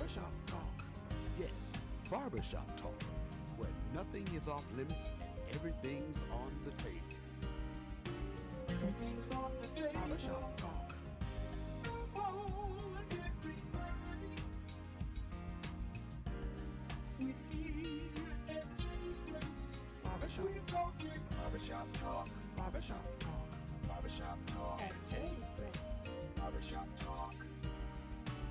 Barbershop Talk. Yes, Barbershop Talk, where nothing is off limits and everything's on the table. Everything's on the table. Barbershop Talk. Come on, everybody. We're here at Jay's place. Barbershop We're talking barbershop talk. Barbershop Talk. Barbershop talk. At Jay's place. Barbershop talk.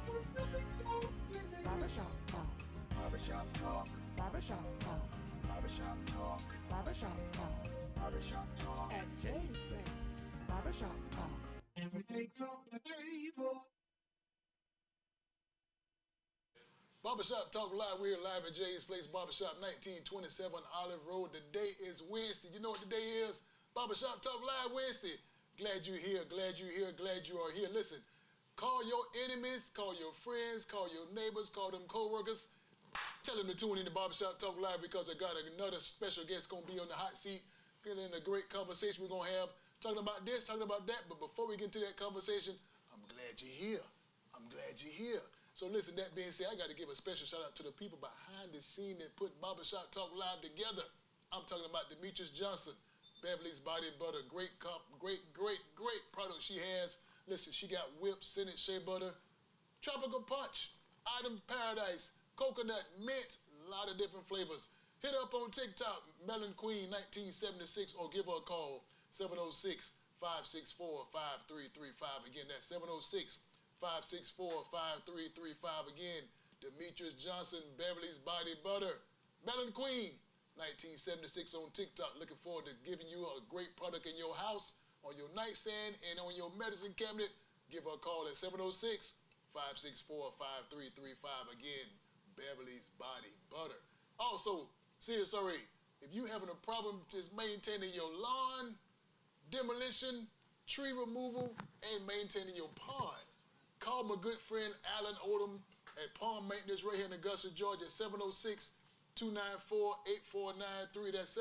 Where nothing's off limits. Barbershop Talk. Barbershop talk. Barbershop Talk. Barbershop talk. Barbershop Talk. Barbershop talk. At Jay's place. Barbershop Talk. Everything's on the table. Barbershop Talk Live. We're live at Jay's Place Barbershop, 1927 Olive Road. Today is Wednesday. You know what today is? Barbershop Talk Live Wednesday. Glad you're here. Glad you're here. Glad you are here. Listen, call your enemies, call your friends, call your neighbors, call them co-workers. Tell them to tune in to Barbershop Talk Live because I got another special guest going to be on the hot seat. Getting a great conversation we're going to have. Talking about this, talking about that. But before we get into that conversation, I'm glad you're here. I'm glad you're here. So listen, that being said, I got to give a special shout out to the people behind the scene that put Barbershop Talk Live together. I'm talking about Demetrius Johnson, Beverly's Body Butter. Great product she has. Listen, she got whipped, Senate shea butter, tropical punch, item paradise, coconut, mint, a lot of different flavors. Hit her up on TikTok, Melon Queen 1976, or give her a call, 706-564-5335. Again, that's 706-564-5335. Again, Demetrius Johnson, Beverly's Body Butter, Melon Queen 1976 on TikTok. Looking forward to giving you a great product in your house, on your nightstand, and on your medicine cabinet. Give her a call at 706-564-5335. Again, Beverly's Body Butter. Also, CSRA, if you having a problem just maintaining your lawn, demolition, tree removal, and maintaining your pond, call my good friend Alan Odom at Pond Maintenance right here in Augusta, Georgia, at 706-294-8493. That's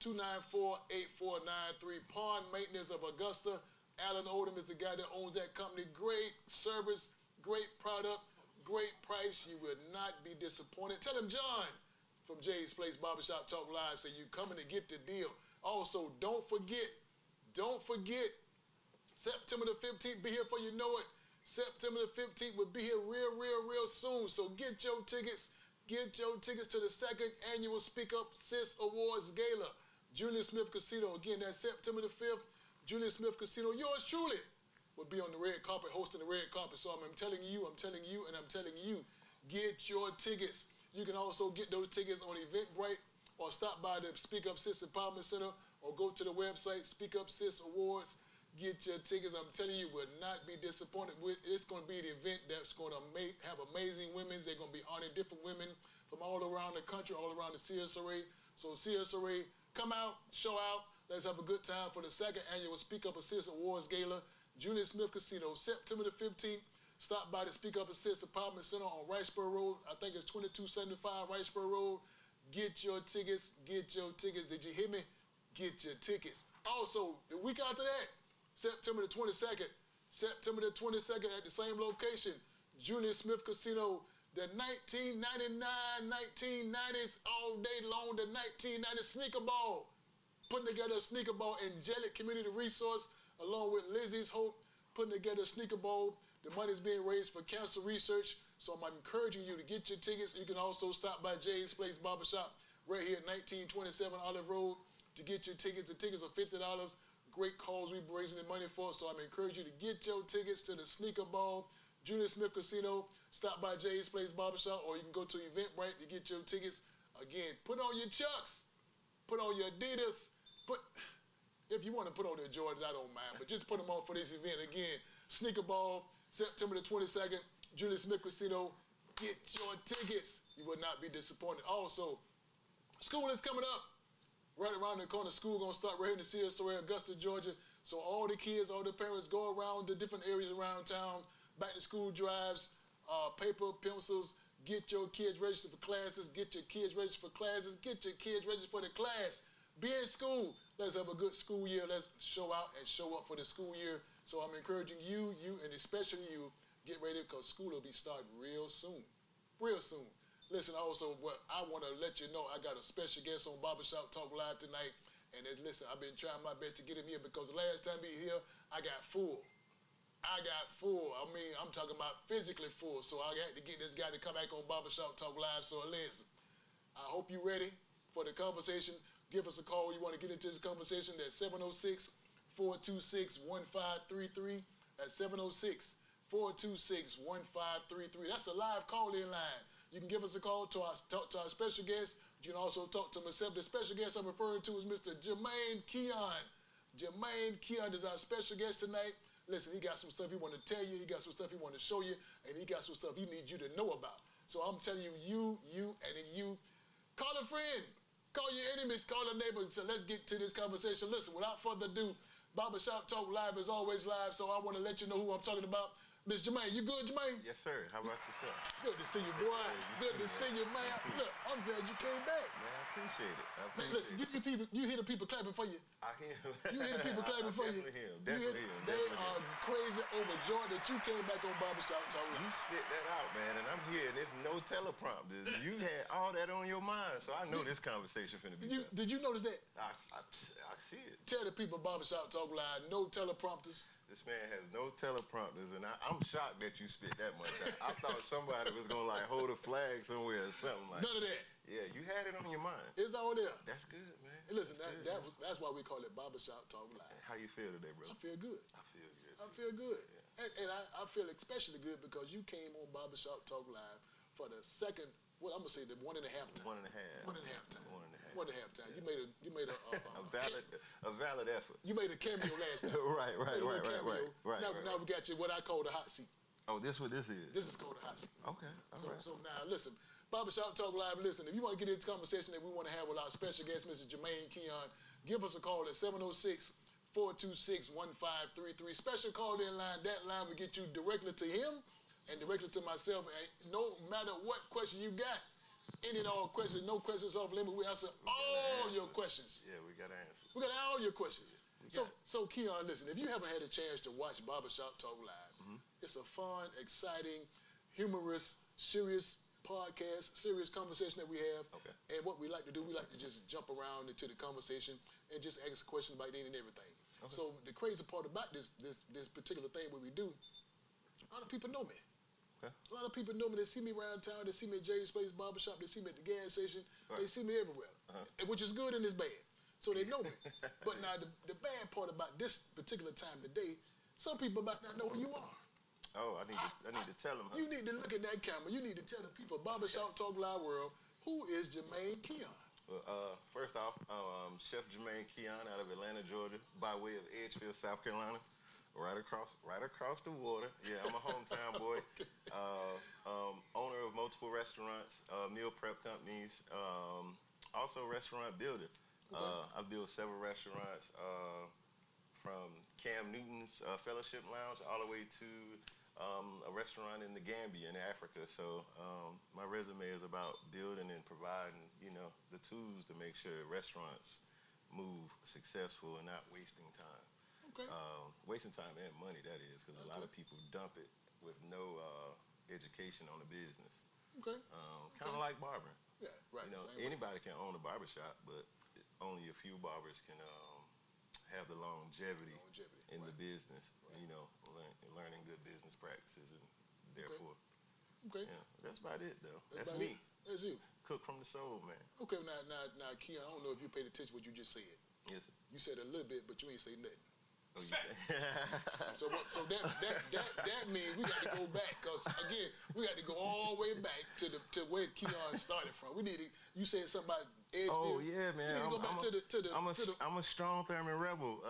706-294-8493. Pond Maintenance of Augusta. Alan Odom is the guy that owns that company. Great service, great product, great price. You will not be disappointed. Tell him John from Jay's Place Barbershop Talk Live say you coming to get the deal. Also, don't forget, September the 15th, be here for you know it. September the 15th will be here real soon. So get your tickets to the second annual Speak Up Sis Awards Gala. Julius Smith Casino, again, that's September the 5th. Julius Smith Casino, yours truly, will be on the red carpet, hosting the red carpet. So I'm telling you, get your tickets. You can also get those tickets on Eventbrite or stop by the Speak Up Sis Empowerment Center or go to the website, Speak Up Sis Awards. Get your tickets. I'm telling you, will not be disappointed with. It's going to be the event that's going to have amazing women. They're going to be honoring different women from all around the country, all around the CSRA. So CSRA, come out, show out. Let's have a good time for the second annual Speak Up Assist Awards Gala. Julius Smith Casino, September the 15th. Stop by the Speak Up Assist Apartment Center on Riceboro Road. I think it's 2275 Riceboro Road. Get your tickets. Did you hear me? Get your tickets. Also, the week after that, September the 22nd at the same location, Julius Smith Casino, the 1990s all day long, the 1990 Sneaker Ball. Putting together a Sneaker Ball, angelic community resource, along with Lizzie's Hope, putting together a Sneaker Ball. The money's being raised for cancer research, so I'm encouraging you to get your tickets. You can also stop by Jay's Place Barbershop right here at 1927 Olive Road to get your tickets. The tickets are $50. Great cause we're raising the money for, so I'm encouraging you to get your tickets to the Sneaker Ball, Julius Smith Casino. Stop by Jay's Place Barbershop, or you can go to Eventbrite to get your tickets. Again, put on your Chucks, put on your Adidas, if you want to put on your Jordans, I don't mind, but just put them on for this event. Again, Sneaker Ball, September the 22nd, Julius Smith Casino. Get your tickets. You will not be disappointed. Also, school is coming up. Right around the corner, school gonna start right here in the CSRA, Augusta, Georgia. So all the kids, all the parents go around the different areas around town, back to school drives, paper, pencils, get your kids registered for classes, get your kids registered for classes, get your kids registered for the class. Be in school. Let's have a good school year. Let's show out and show up for the school year. So I'm encouraging you, and especially you, Get ready because school will be starting real soon. Real soon. Listen, also, what I want to let you know, I got a special guest on Barbershop Talk Live tonight. And listen, I've been trying my best to get him here because the last time he here, I got full. I mean, I'm talking about physically full. So I had to get this guy to come back on Barbershop Talk Live. So listen, I hope you're ready for the conversation. Give us a call. You want to get into this conversation? That's 706-426-1533. That's 706-426-1533. That's a live call-in line. You can give us a call to talk to our special guest. You can also talk to myself. The special guest I'm referring to is Mr. Jermaine Keon. Jermaine Keon is our special guest tonight. Listen, he got some stuff he want to tell you. He got some stuff he want to show you. And he got some stuff he needs you to know about. So I'm telling you, you, call a friend. Call your enemies, call a neighbor. So let's get to this conversation. Listen, without further ado, Barbershop Talk Live is always live. So I want to let you know who I'm talking about. Miss Jermaine, you good, Jermaine? Yes, sir. How about yourself? Good to see you, boy. Good to see you, man. Look, I'm glad you came back. Man, I appreciate it. Man, listen, you hear the people clapping for you. I hear them. You hear the people clapping for you. Definitely hear them. They are crazy overjoyed that you came back on Barbershop Talk Live. You spit that out, man, and I'm here, and there's no teleprompter. You had all that on your mind, so I know this conversation finna be done. Did you notice that? I see it. Tell the people Barbershop Talk Live, no teleprompters. This man has no teleprompters, and I'm shocked that you spit that much out. I thought somebody was gonna like hold a flag somewhere or something like. None of that. Yeah, you had it on your mind. It's all there. That's good, man. Hey, listen, that's why we call it Barbershop Talk Live. How you feel today, brother? I feel good. I feel good. I feel good. Yeah. And I feel especially good because you came on Barbershop Talk Live for the second, well, I'm gonna say the 1.5 time. 1.5. 1.5 time. 1.5. 1.5 time. Yeah. You made a a valid effort. You made a cameo last time. Right. Now we got you what I call the hot seat. Oh, this what this is? This is called the hot seat. Okay. All right. So now listen, Barbershop Talk Live. Listen, if you want to get into this conversation that we want to have with our special guest, Mr. Jermaine Keon, give us a call at 706-426-1533. Special call-in line. That line will get you directly to him and directly to myself. And no matter what question you got. Any and all questions, no questions off limit. We answer all your questions. Yeah, we got answers. We got all your questions. So Keon, listen, if you haven't had a chance to watch Barbershop Talk Live, it's a fun, exciting, humorous, serious podcast, serious conversation that we have. Okay. And what we like to do, we like to just jump around into the conversation and just ask a question about anything and everything. Okay. So the crazy part about this particular thing, what we do, a lot of people know me. A lot of people know me. They see me around town. They see me at Jay's Place Barbershop. They see me at the gas station. Right. They see me everywhere, which is good and it's bad. So they know me. But now the bad part about this particular time of the day, some people might not know who you are. Oh, I need to tell them. You need to look at that camera. You need to tell the people, Barbershop Talk Live world, who is Jermaine Keon? Well, first off, Chef Jermaine Keon out of Atlanta, Georgia, by way of Edgefield, South Carolina. Right across the water. Yeah, I'm a hometown boy. Owner of multiple restaurants, meal prep companies, also restaurant builder. I built several restaurants from Cam Newton's Fellowship Lounge all the way to a restaurant in the Gambia in Africa. So my resume is about building and providing, the tools to make sure restaurants move successful and not wasting time. Okay. Wasting time and money, that is, because a lot of people dump it with no education on the business. Okay. Kind of like barbering. Yeah, right. Anybody can own a barbershop, but only a few barbers can have the longevity in the business. Right. Learning good business practices, and therefore, yeah, that's about it, though. That's me. That's you. Cook from the soul, man. Okay, now, Keon, I don't know if you paid attention to what you just said. Yes, sir. You said a little bit, but you ain't say nothing. Oh, so that means we got to go back, because again, we got to go all the way back to where Keon started from. We need to. You said something about Edgefield. Oh yeah, man. I'm a strong Thurman rebel.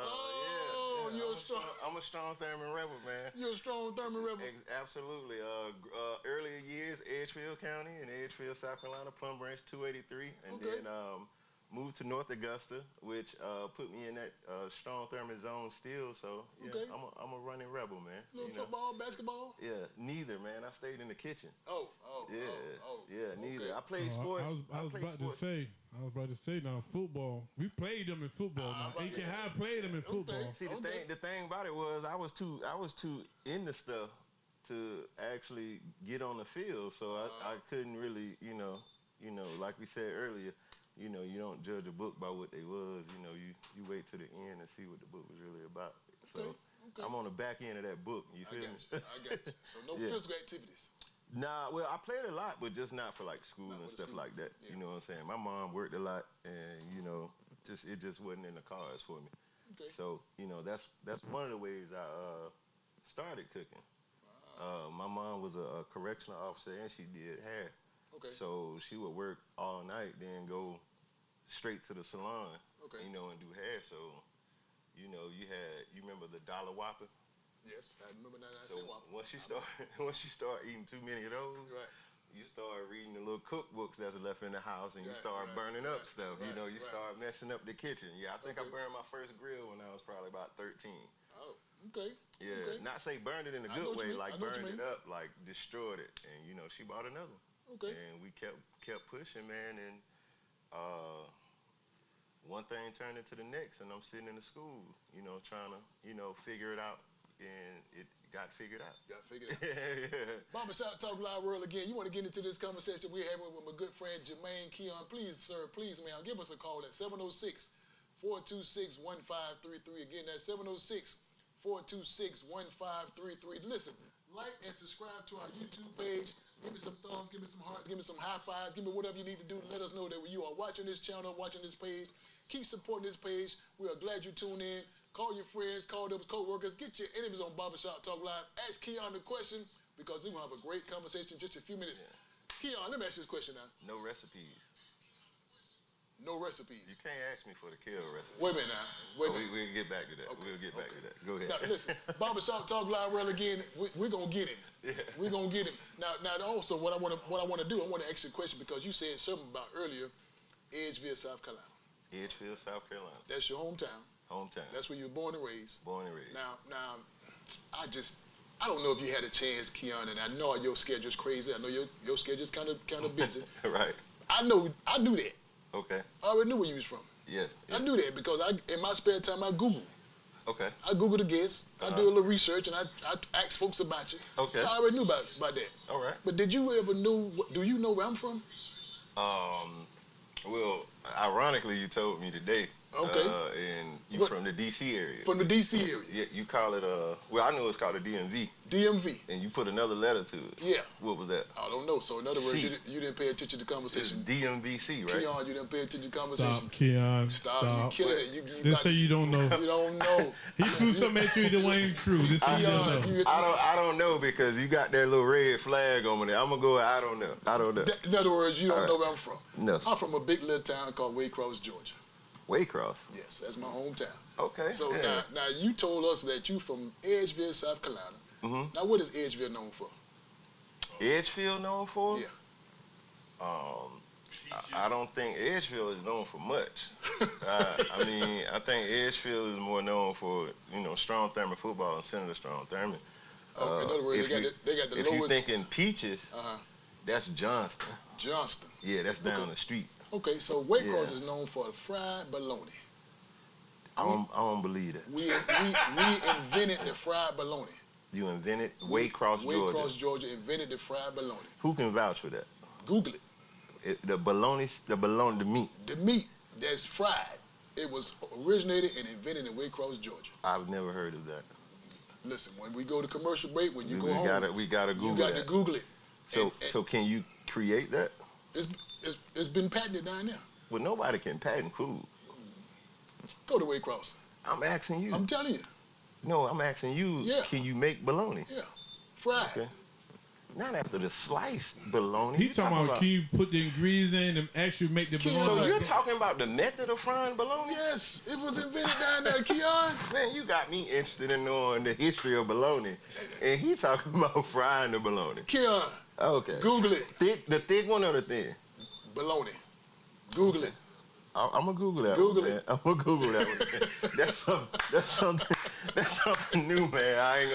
I'm a strong Thurman rebel, man. You're a strong Thurman rebel. Absolutely. Earlier years, Edgefield County in Edgefield, South Carolina, Plum Branch 283, and then moved to North Augusta, which put me in that strong Thurman zone still. So yeah, I'm a running rebel, man. Football, basketball? Yeah, neither, man. I stayed in the kitchen. Neither. I played sports. I was about to say now football. We played them in football. Now Aiken High played them in football. See the thing about it was I was too into stuff to actually get on the field. So I couldn't really, like we said earlier, you don't judge a book by what they was. You wait to the end and see what the book was really about. So I'm on the back end of that book. You feel me? I got you. So no physical activities. Nah, well, I played a lot, but just not for like school and stuff like that. Yeah. You know what I'm saying? My mom worked a lot, and it just wasn't in the cards for me. Okay. So that's one of the ways I started cooking. My mom was a correctional officer, and she did hair. Okay. So she would work all night, then go straight to the salon. Okay. And do hair. So you remember the dollar whopper? Yes, I remember that. So once you start eating too many of those, right. You start reading the little cookbooks that's left in the house, and you start burning up stuff. Right, you start messing up the kitchen. Yeah, I think I burned my first grill when I was probably about 13. Oh, okay. Yeah, okay. Not say burned it in a good way, like burned it up, like destroyed it. And she bought another one. Okay. And we kept pushing, man, and one thing turned into the next, and I'm sitting in the school, trying to, figure it out. And it got figured out. Yeah. Barbershop Talk Live World again. You want to get into this conversation we're having with my good friend Jermaine Keon. Please, sir, please, man, give us a call at 706-426-1533. Again, that's 706-426-1533. Listen, like and subscribe to our YouTube page. Give me some thumbs, give me some hearts, give me some high fives, give me whatever you need to do to let us know that you are watching this channel, watching this page. Keep supporting this page. We are glad you tuned in. Call your friends, call those co-workers, get your enemies on Barbershop Talk Live. Ask Keon the question because we're going to have a great conversation in just a few minutes. Yeah. Keon, let me ask you this question now. No recipes. No recipes. You can't ask me for the kill recipe. Wait a minute now. We'll get back to that. Okay. We'll get back to that. Go ahead. Now, listen, Barbershop Talk Live World again, we're going to get him. Yeah. We're going to get him. Now also, what I want to do, I want to ask you a question because you said something about earlier, Edgeville, South Carolina. Edgeville, South Carolina. That's your hometown. Hometown. That's where you were born and raised. Born and raised. Now, I don't know if you had a chance, Keon, and I know your schedule's crazy. I know your schedule's kind of busy. Right. I knew that. Okay. I already knew where you was from. Yes. I knew that because in my spare time I Google. Okay. I Google the guests. I do a little research and I ask folks about you. Okay. So I already knew about that. All right. But did you ever know? Do you know where I'm from? Well, ironically, you told me today. Okay. And you from the D.C. area. From the D.C. area. Yeah, you call it well, I know it's called a DMV. DMV. And you put another letter to it. Yeah. What was that? I don't know. So in other words, you didn't pay attention to the conversation. It's DMVC, right? Keon, you didn't pay attention to the conversation. Stop, Keon. Stop. You killing it. Just say you don't know. You don't know. He threw something at you that wasn't true. This you don't know. I don't know because you got that little red flag on there. I'm gonna go. I don't know. In other words, you don't know where I'm from. No. I'm from a big little town called Waycross, Georgia. Waycross. Yes, that's my hometown. Okay. So now you told us that you from Edgeville, South Carolina. Mm-hmm. Now what is Edgeville known for? Edgeville known for? Yeah. I don't think Edgeville is known for much. I mean, I think Edgeville is more known for Strong Thurman football and Senator Strong Thurman. In other words, they got the if lowest. If you're thinking peaches, that's Johnston. Johnston. Yeah, that's down the street. Okay, so Waycross is known for fried bologna. I don't believe that. We invented the fried bologna. You invented Waycross, Georgia. Waycross, Georgia invented the fried bologna. Who can vouch for that? Google it. The meat. The meat that's fried. It was originated and invented in Waycross, Georgia. I've never heard of that. Listen, when we go to commercial break, when you go home, we gotta Google you got to Google it. So can you create that? It's been patented down there. Well, nobody can patent food. Go to Waycross. I'm asking you. I'm telling you. No, I'm asking you. Yeah. Can you make bologna? Yeah, fried. Okay. Not after the sliced bologna. He talking about can you put the ingredients in and actually make the bologna? So you're talking about the method of frying bologna? Yes, it was invented down there, Keon. Man, you got me interested in knowing the history of bologna, and he talking about frying the bologna. Keon. Okay. Google it. The thick one or the thin? Bologna. Google it. I'm gonna Google that. Google one, it. I'm gonna Google that one. That's something new, man. I ain't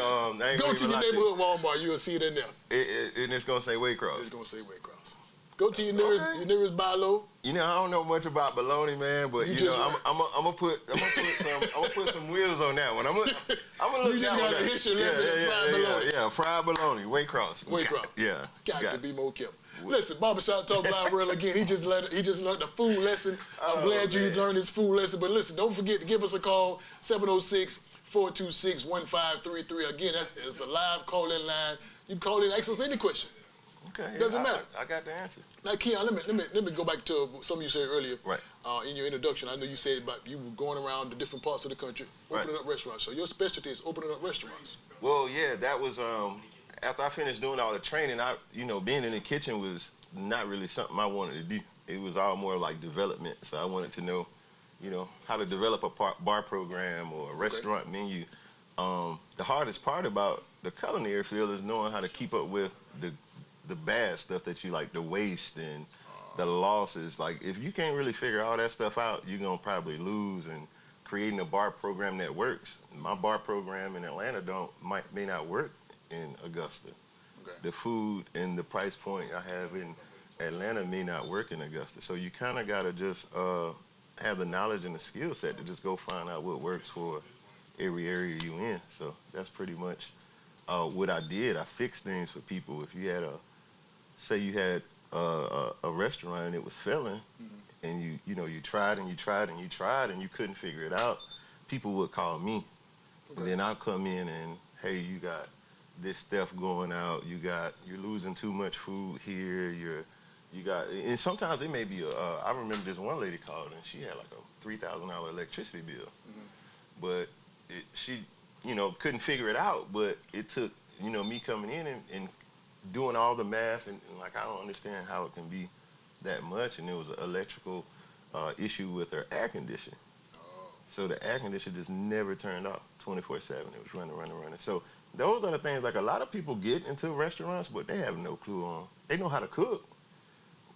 Go to your neighborhood Walmart. You'll see it in there. And it's gonna say Waycross. It's gonna say Waycross. Go to your nearest buy low. You know, I don't know much about bologna, man, but you know, I'm gonna put some wheels on that one. I'm gonna look you that one up. You just got a history lesson in fried bologna. Yeah, fried bologna, Waycross. Yeah. Got to be more careful. Listen, Barbershop Talk Live World again. He just learned a food lesson. I'm glad you learned this food lesson. But listen, don't forget to give us a call, 706-426-1533. Again, it's a live call-in line. You can call in and ask us any question. Okay. Doesn't matter. I got the answer. Now, Keon, let me go back to something you said earlier. Right. In your introduction, I know you said about you were going around the different parts of the country, opening up restaurants. So your specialty is opening up restaurants. Well, yeah, that was after I finished doing all the training. Being in the kitchen was not really something I wanted to do. It was all more like development. So I wanted to know, how to develop a bar program or a restaurant menu. The hardest part about the culinary field is knowing how to keep up with the bad stuff that you like, the waste and the losses. Like, if you can't really figure all that stuff out, you're gonna probably lose. And creating a bar program that works. My bar program in Atlanta may not work in Augusta. Okay. The food and the price point I have in Atlanta may not work in Augusta. So you kind of gotta just have the knowledge and the skill set to just go find out what works for every area you in. So that's pretty much what I did. I fixed things for people. If you had say you had a restaurant and it was failing, and you tried and you tried and you tried and you couldn't figure it out, people would call me. And then I'll come in and, hey, you got this stuff going out, you're losing too much food here, and sometimes it may be I remember this one lady called and she had like a $3,000 electricity bill. But she couldn't figure it out, but it took me coming in and doing all the math and like, I don't understand how it can be that much. And there was an electrical issue with her air conditioner. So the air conditioner just never turned off 24/7. It was running. So those are the things, like, a lot of people get into restaurants, but they have no clue on. They know how to cook,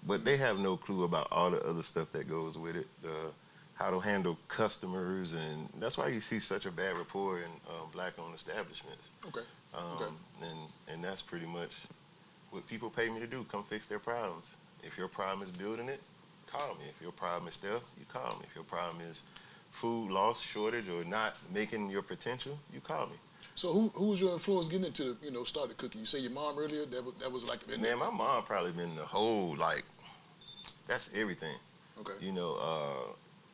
but they have no clue about all the other stuff that goes with it. How to handle customers, and that's why you see such a bad rapport in black-owned establishments. Okay. And that's pretty much what people pay me to do. Come fix their problems. If your problem is building it, call me. If your problem is stuff, you call me. If your problem is food loss, shortage, or not making your potential, you call me. So who was your influence getting into started cooking? You say your mom earlier. That was like. Man, my mom probably been the whole, like, that's everything. Okay.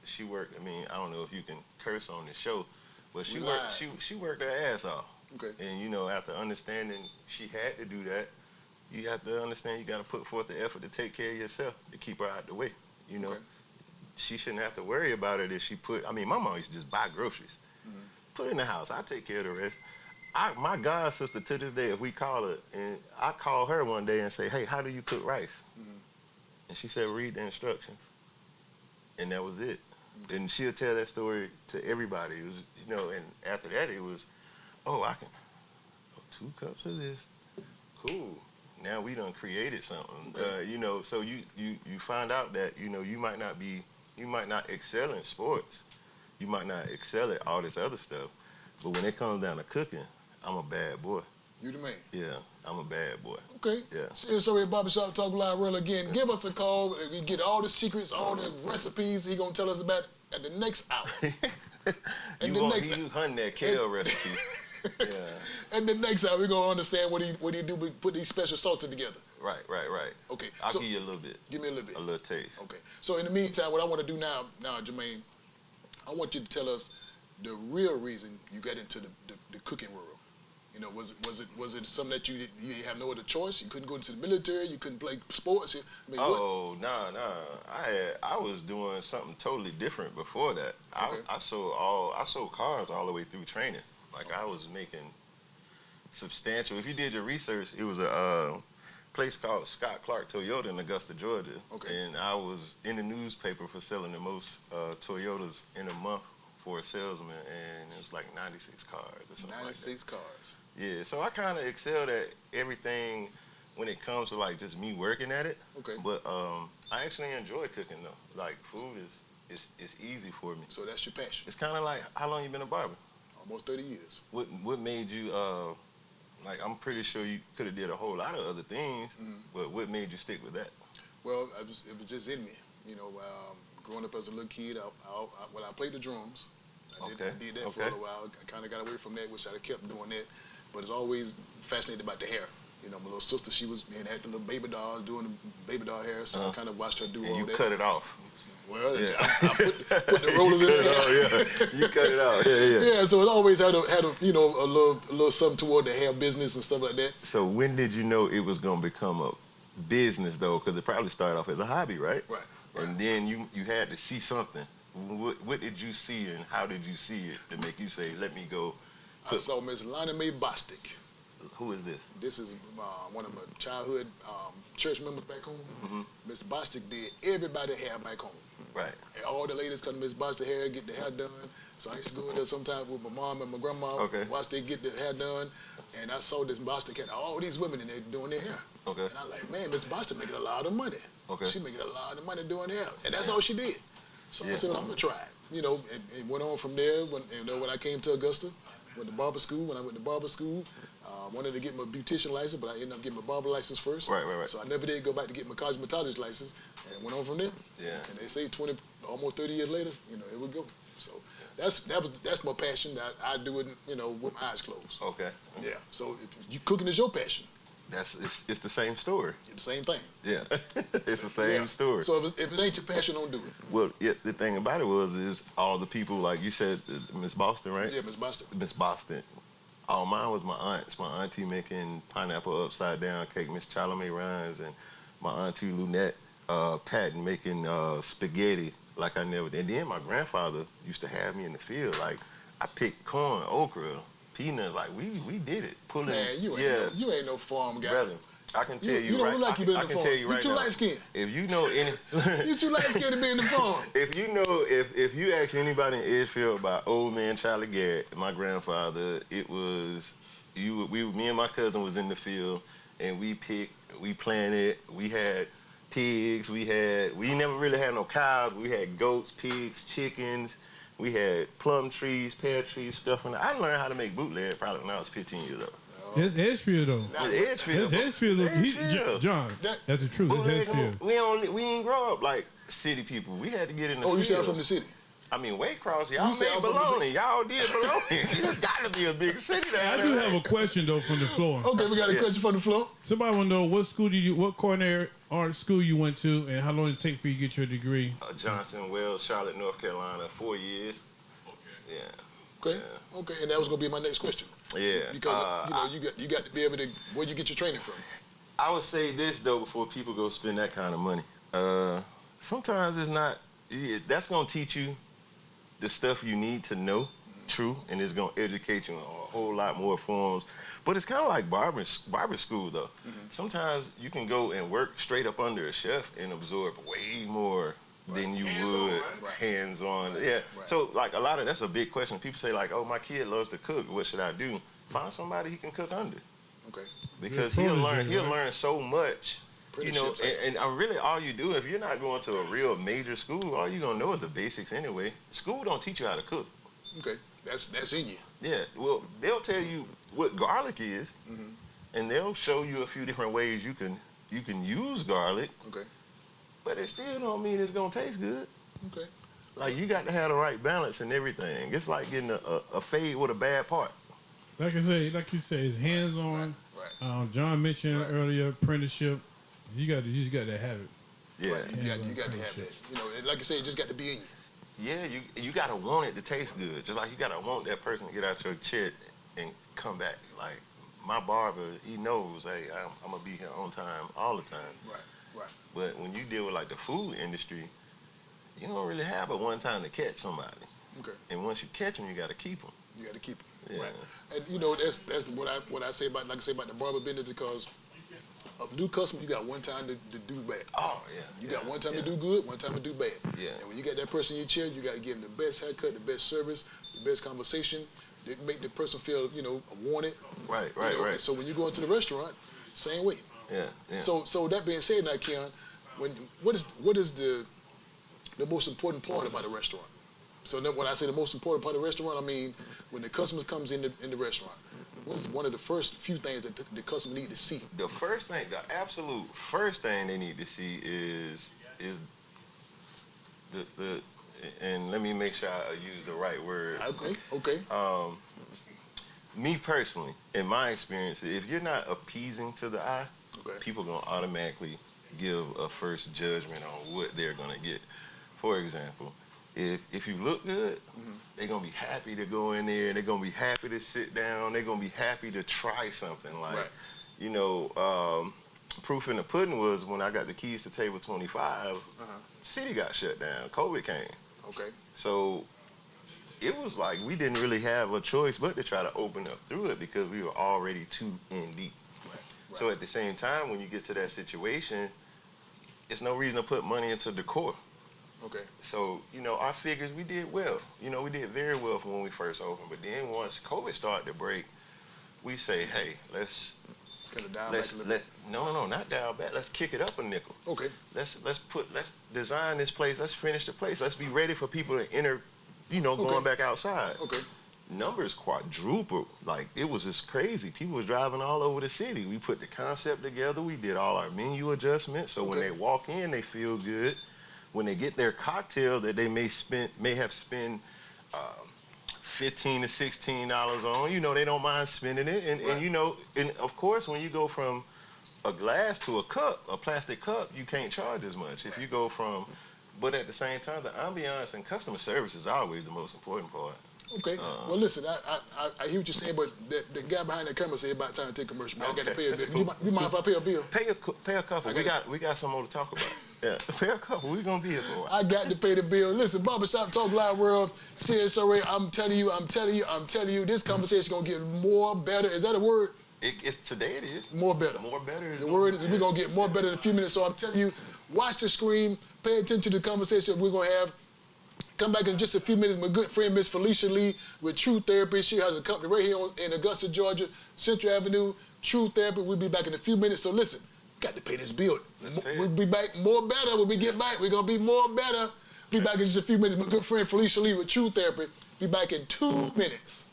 She worked. I mean, I don't know if you can curse on the show, but she worked her ass off. Okay. And after understanding she had to do that, you have to understand you got to put forth the effort to take care of yourself to keep her out the way. Okay. She shouldn't have to worry about it if she my mom used to just buy groceries, put it in the house. I take care of the rest. My god sister to this day, if we call her, and I call her one day and say, hey, how do you cook rice? And she said, read the instructions. And that was it. And she'll tell that story to everybody. It was, and after that it was, I can, 2 cups of this, cool. Now we done created something. Okay. So you find out that you might not excel in sports, you might not excel at all this other stuff, but when it comes down to cooking, I'm a bad boy. You the man. Yeah, I'm a bad boy. Okay. Yeah. So at Barbershop Talk Live World again. Give us a call. We get all the secrets, all the recipes he gonna tell us about at the next hour. You hunt that kale recipe. Yeah. And the next hour we're gonna understand what he do put these special sauces together. Right. Okay. I'll give you a little bit. Give me a little bit. A little taste. Okay. So in the meantime, what I want to do now, Jermaine, I want you to tell us the real reason you got into the cooking world. Was it something that you didn't have no other choice? You couldn't go into the military. You couldn't play sports. I mean, nah. I was doing something totally different before that. Okay. I sold cars all the way through training. Like, I was making substantial. If you did your research, it was a place called Scott Clark Toyota in Augusta, Georgia. Okay. And I was in the newspaper for selling the most Toyotas in a month for a salesman, and it was like 96 cars or something 96 like that. cars. Yeah, so I kind of excelled at everything when it comes to, like, just me working at it. Okay. But I actually enjoy cooking, though. Like, food is easy for me. So that's your passion. It's kind of like, how long you been a barber? Almost 30 years. What made you, like, I'm pretty sure you could have did a whole lot of other things, but what made you stick with that? Well, it was just in me. You know, growing up as a little kid, I played the drums. I did that for a little while. I kind of got away from that, which I kept doing that. But it's always fascinated about the hair. You know, my little sister, she was had the little baby dolls doing the baby doll hair, so I kind of watched her do all that. You cut it off. Well, I put the rollers in there. Yeah. You cut it out. Yeah. Yeah, so it always had a you know a little something toward the hair business and stuff like that. So when did you know it was gonna become a business though? Because it probably started off as a hobby, right? Right. And then you had to see something. What did you see and how did you see it to make you say, let me go? I saw Miss Lonnie Mae Bostic. Who is this? This is one of my childhood church members back home. Miss Bostic did everybody hair back home. Right. And all the ladies come to Miss Bostic hair, get the hair done. So I used to go there sometimes with my mom and my grandma, watch they get the hair done. And I saw this Bostic had all these women in there doing their hair. Okay. And I was like, man, Miss Bostic making a lot of money. Okay. She making a lot of money doing hair. And that's all she did. So I said, well, I'm going to try it. You know, and went on from there. When I came to Augusta, went to barber school. When I went to barber school, wanted to get my beautician license, but I ended up getting my barber license first. Right. So I never did go back to get my cosmetologist license, and went on from there. Yeah. And they say almost 30 years later, you know, here we go. So that's my passion. I do it, you know, with my eyes closed. Okay. Yeah. So cooking is your passion. It's the same story. It's the same thing. Yeah. It's the same story. So if it ain't your passion, don't do it. Well, yeah, the thing about it is all the people, like you said, Miss Boston, right? Yeah, Miss Boston. Miss Boston. All mine was my aunts. My auntie making pineapple upside down cake, Miss Charlamagne Rhines, and my auntie Lunette Patton making spaghetti like I never did. And then my grandfather used to have me in the field. Like, I picked corn, okra, peanuts. Like, we did it. Pulling. Man, you ain't no farm guy. Brother, I can tell you, you don't right. look like you been in I the can farm. tell you right You too now. light skinned. If you know any, You too light skinned to be in the farm. if you know, if you ask anybody in Edgefield about old man Charlie Garrett, my grandfather, it was me and my cousin was in the field, and we picked, we planted, we had pigs, we never really had no cows, we had goats, pigs, chickens, we had plum trees, pear trees, stuff. And I learned how to make bootleg probably when I was 15 years old. It's Edgefield though. It's Edgefield. It's Edgefield. John, that's the truth. It's Edgefield. We ain't grow up like city people. We had to get in the field. Oh, you said I'm from the city? I mean, Waycross, y'all said made I'm from the baloney. Y'all did baloney. It's got to be a big city down I do have a question though from the floor. Okay, we got a question from the floor. Somebody want to know what culinary art school you went to, and how long it take for you to get your degree? Johnson, Wells, Charlotte, North Carolina, 4 years. Okay. Yeah. Okay. Yeah. Okay, and that was gonna be my next question. Yeah. Because you got to be able to. Where'd you get your training from? I would say this though before people go spend that kind of money. Sometimes it's not. That's gonna teach you the stuff you need to know, true, and it's gonna educate you in a whole lot more forms. But it's kind of like barber school though. Sometimes you can go and work straight up under a chef and absorb way more than you would hands-on. Yeah. So like a lot of that's a big question. People say like, oh, my kid loves to cook. What should I do? Find somebody he can cook under. Okay. Because he'll learn so much. You know, and really all you do, if you're not going to a real major school, all you're gonna know is the basics anyway. School don't teach you how to cook. Okay. That's in you. Yeah. Well, they'll tell you what garlic is, and they'll show you a few different ways you can use garlic. Okay. But it still don't mean it's gonna taste good. Okay. Like you got to have the right balance and everything. It's like getting a fade with a bad part. Like you say, it's hands-on. Right. John mentioned earlier apprenticeship. You just got to have it. Yeah. Right. You got to have that. You know, and like I said, it just got to be in you. Yeah, you gotta want it to taste good. Just like you gotta want that person to get out your chair and come back. Like my barber, he knows, hey, I'm gonna be here on time all the time. Right. But when you deal with like the food industry, you don't really have a one time to catch somebody. Okay. And once you catch them, you gotta keep them. You got to keep it. Yeah. Right. And you know that's what I say about the barber business, because a new customer, you got one time to do bad. Oh yeah. You got one time to do good, one time to do bad. Yeah. And when you got that person in your chair, you got to give them the best haircut, the best service, the best conversation. That make the person feel, you know, wanted. Right. And so when you go into the restaurant, same way. Yeah. So that being said, now Keon, what is the most important part about a restaurant? So then when I say the most important part of the restaurant, I mean when the customer comes in the restaurant, what's one of the first few things that the customer need to see? The first thing, the absolute first thing they need to see is the and let me make sure I use the right word. Okay. Me personally, in my experience, if you're not appeasing to the eye, people gonna automatically give a first judgment on what they're gonna get. For example, if you look good, they're gonna be happy to go in there. They're gonna be happy to sit down. They're gonna be happy to try something. Like, you know, proof in the pudding was when I got the keys to table 25. City got shut down. COVID came. Okay. So it was like we didn't really have a choice but to try to open up through it because we were already too in deep. So at the same time, when you get to that situation, it's no reason to put money into decor. Okay. So, you know, our figures, we did well. You know, we did very well from when we first opened. But then once COVID started to break, we say, hey, let's not dial back. Let's kick it up a nickel. Okay. Let's design this place. Let's finish the place. Let's be ready for people to enter, you know, going back outside. Okay. Numbers quadrupled. Like, it was just crazy. People was driving all over the city. We put the concept together. We did all our menu adjustments. So when they walk in, they feel good. When they get their cocktail that they may have spent $15 to $16 on, you know, they don't mind spending it. And you know, and of course, when you go from a glass to a cup, a plastic cup, you can't charge as much. If you go from, but at the same time, the ambiance and customer service is always the most important part. Okay. Well, listen, I hear what you're saying, but the guy behind the camera said about time to take a commercial. I got to pay a bill. You mind if I pay a bill? Pay a couple. We got some more to talk about. Yeah, pay a couple. We're gonna be here for a while. I got to pay the bill. Listen, Barbershop Talk Live World, CSRA. I'm telling you, this conversation gonna get more better. Is that a word? It's today. It is more better. More better. The word is we're gonna get more better in a few minutes. So I'm telling you, watch the screen. Pay attention to the conversation we're gonna have. Come back in just a few minutes. My good friend, Miss Felicia Lee with True Therapy. She has a company right here in Augusta, Georgia, Central Avenue, True Therapy. We'll be back in a few minutes. So listen, got to pay this bill. We'll be back more better when we get back. We're going to be more better. Be back in just a few minutes. My good friend, Felicia Lee with True Therapy. Be back in 2 minutes.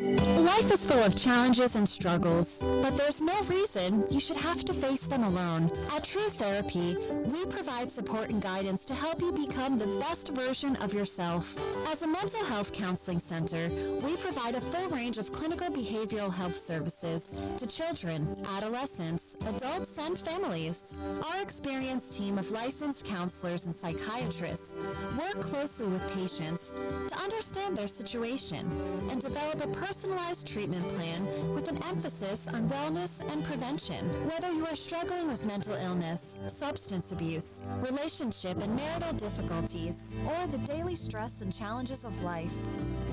Life is full of challenges and struggles, but there's no reason you should have to face them alone. At True Therapy, we provide support and guidance to help you become the best version of yourself. As a mental health counseling center, we provide a full range of clinical behavioral health services to children, adolescents, adults, and families. Our experienced team of licensed counselors and psychiatrists work closely with patients to understand their situation and develop a personalized treatment plan with an emphasis on wellness and prevention. Whether you are struggling with mental illness, substance abuse, relationship and marital difficulties, or the daily stress and challenges of life,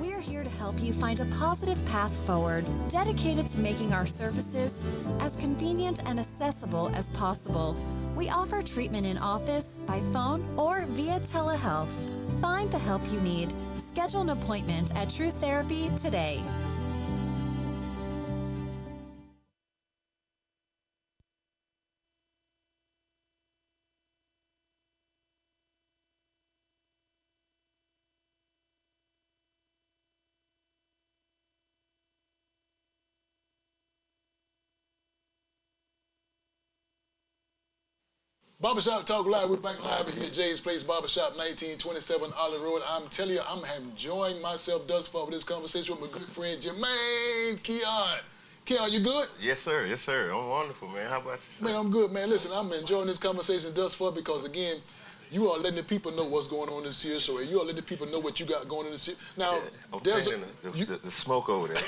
we are here to help you find a positive path forward, dedicated to making our services as convenient and accessible as possible. We offer treatment in office, by phone, or via telehealth. Find the help you need. Schedule an appointment at True Therapy today. Barbershop Talk Live. We're back live here at Jay's Place Barbershop, 1927 Olive Road. I'm telling you, I'm enjoying myself thus far with this conversation with my good friend Jermaine, Keon. Keon, you good? Yes, sir. Yes, sir. I'm wonderful, man. How about you? Man, I'm good, man. Listen, I'm enjoying this conversation thus far because, again, You are letting the people know what's going on in the CSOA. You are letting the people know what you got going on in the CSOA. Now, there's the smoke over there.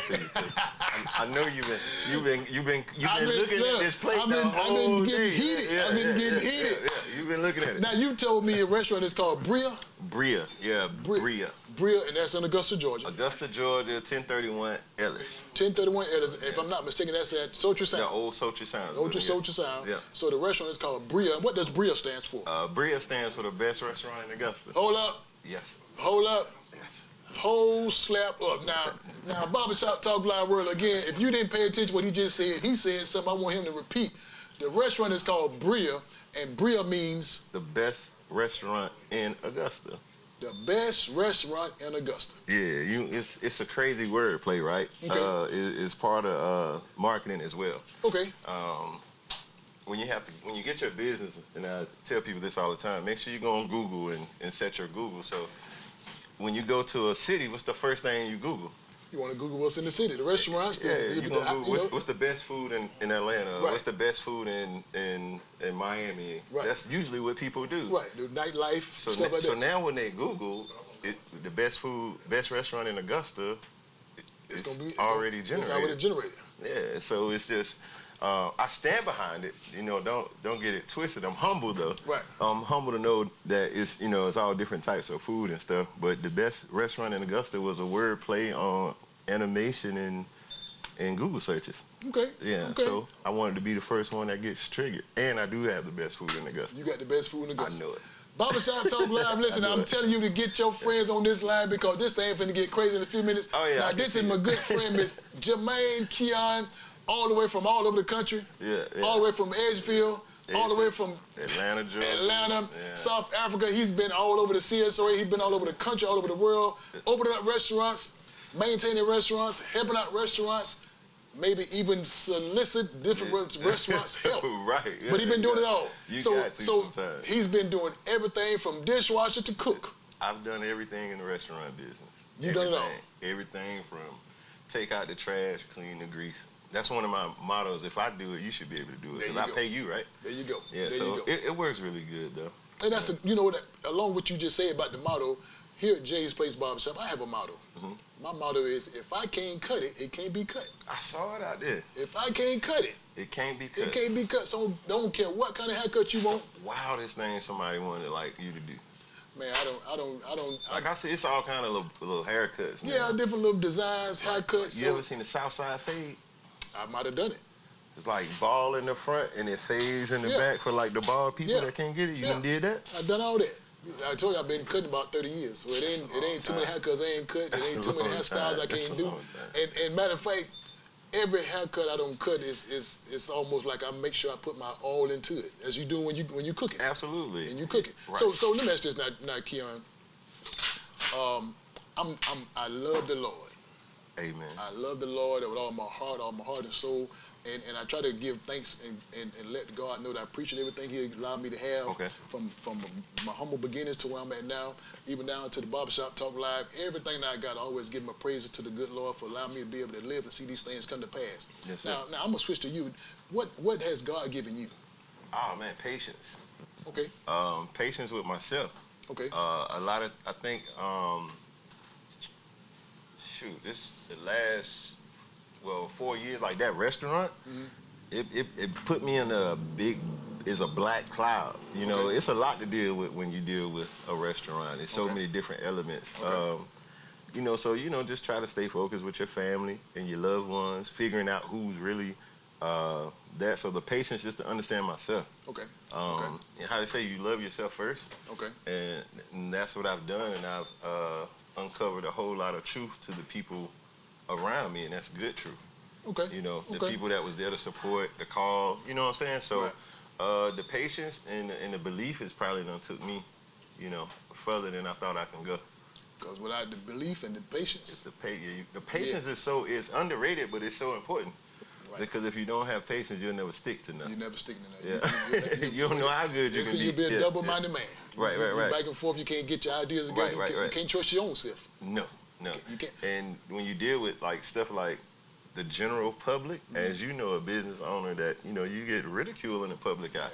I know you've been looking at this plate the whole day. I've been getting heated. Yeah, I've been getting heated. Yeah, you've been looking at it. Now, you told me a restaurant is called Bria. Bria, yeah, Bria. Bria, and that's in Augusta, Georgia. Augusta, Georgia, 1031 Ellis. 1031 Ellis. If I'm not mistaken, that's at Socha Sound. The old Socha Sound. Socha Sound. Yeah. So the restaurant is called Bria. What does Bria stand for? Bria stands for the best restaurant in Augusta. Hold up. Yes. Hold up. Yes. Whole slap up. Now, Barbershop Talk Live World, again, if you didn't pay attention to what he just said, he said something I want him to repeat. The restaurant is called Bria, and Bria means? The best restaurant in Augusta. The best restaurant in Augusta. Yeah, it's a crazy wordplay, right? Okay. It's part of marketing as well. Okay. When you get your business, and I tell people this all the time, make sure you go on Google and set your Google. So when you go to a city, what's the first thing you Google? You want to Google what's in the city, the restaurants. You're gonna Google what's the best food in Atlanta, right. What's the best food in Miami. Right. That's usually what people do. Right, the nightlife, so stuff like that. So now when they Google the best restaurant in Augusta, it's already generated. It's already generated. Yeah, so it's just, I stand behind it. Don't get it twisted. I'm humble though. Right. I'm humble to know that it's all different types of food and stuff. But the best restaurant in Augusta was a word play on animation and Google searches. Okay. Yeah. Okay. So I wanted to be the first one that gets triggered, and I do have the best food in Augusta. You got the best food in Augusta. I know it. Barbershop Talk Live, listen, I'm telling you to get your friends on this line because this thing finna get crazy in a few minutes. Oh, yeah. Now, this is my good friend, Miss Jermaine, Keon, all the way from all over the country. Yeah. All the way from Edgefield, all the way from Atlanta, Georgia. Atlanta, South Africa. He's been all over the CSOA. He's been all over the country, all over the world, opening up restaurants, maintaining restaurants, helping out restaurants, maybe even solicit different restaurants help. Right. Yeah, But he's been doing it all. So sometimes. He's been doing everything from dishwasher to cook. I've done everything in the restaurant business. You done it all. Everything from take out the trash, clean the grease. That's one of my mottos. If I do it, you should be able to do it. Because I pay you, right? There you go. Yeah, there so you go. It works really good, though. And that's, along with what you just said about the motto, here at Jay's Place Barbershop, I have a motto. Mm-hmm. My motto is, if I can't cut it, it can't be cut. I saw it out there. If I can't cut it, it can't be cut. It can't be cut. So don't care what kind of haircut you want. Wildest thing somebody wanted like you to do. Man, I don't. Like I said, it's all kind of little haircuts. Yeah, now. Different little designs, haircuts. You ever seen the Southside fade? I might have done it. It's like ball in the front and it fades in the back for like the bald people that can't get it. You done did that? I done all that. I told you I've been cutting about 30 years. So it ain't too many haircuts I ain't cut. It ain't too many hairstyles I can't do. And matter of fact, every haircut I don't cut is almost like I make sure I put my all into it, as you do when you cook it. Absolutely. And you cook it. Right. So let me ask this now, Keon. I love the Lord. Amen. I love the Lord with all my heart and soul. And I try to give thanks and let God know that I appreciate everything He allowed me to have from my humble beginnings to where I'm at now, even down to the Barbershop Talk Live. Everything that I got, I always give my praise to the good Lord for allowing me to be able to live and see these things come to pass. Yes, now I'm gonna switch to you. What has God given you? Oh man, patience. Okay. Patience with myself. Okay. A lot of I think this the last 4 years, like that restaurant, it put me in a black cloud. You know, it's a lot to deal with when you deal with a restaurant. There's so many different elements. So just try to stay focused with your family and your loved ones, figuring out who's really that. So the patience just to understand myself. Okay. And how they say you love yourself first. Okay. And that's what I've done, and I've uncovered a whole lot of truth to the people around me, and that's good truth. Okay. You know, the people that was there to support, the call, you know what I'm saying? So the patience and the belief is probably done took me, further than I thought I can go. Because without the belief and the patience. The patience is underrated, but it's so important. Right. Because if you don't have patience, you'll never stick to nothing. You never stick to nothing. Yeah. You don't know how good you can be. You'll be a double-minded man. Right. Back and forth, you can't get your ideas together. You can't trust your own self. No. You can't. And when you deal with like stuff like the general public, as you know, a business owner that you get ridiculed in the public eye.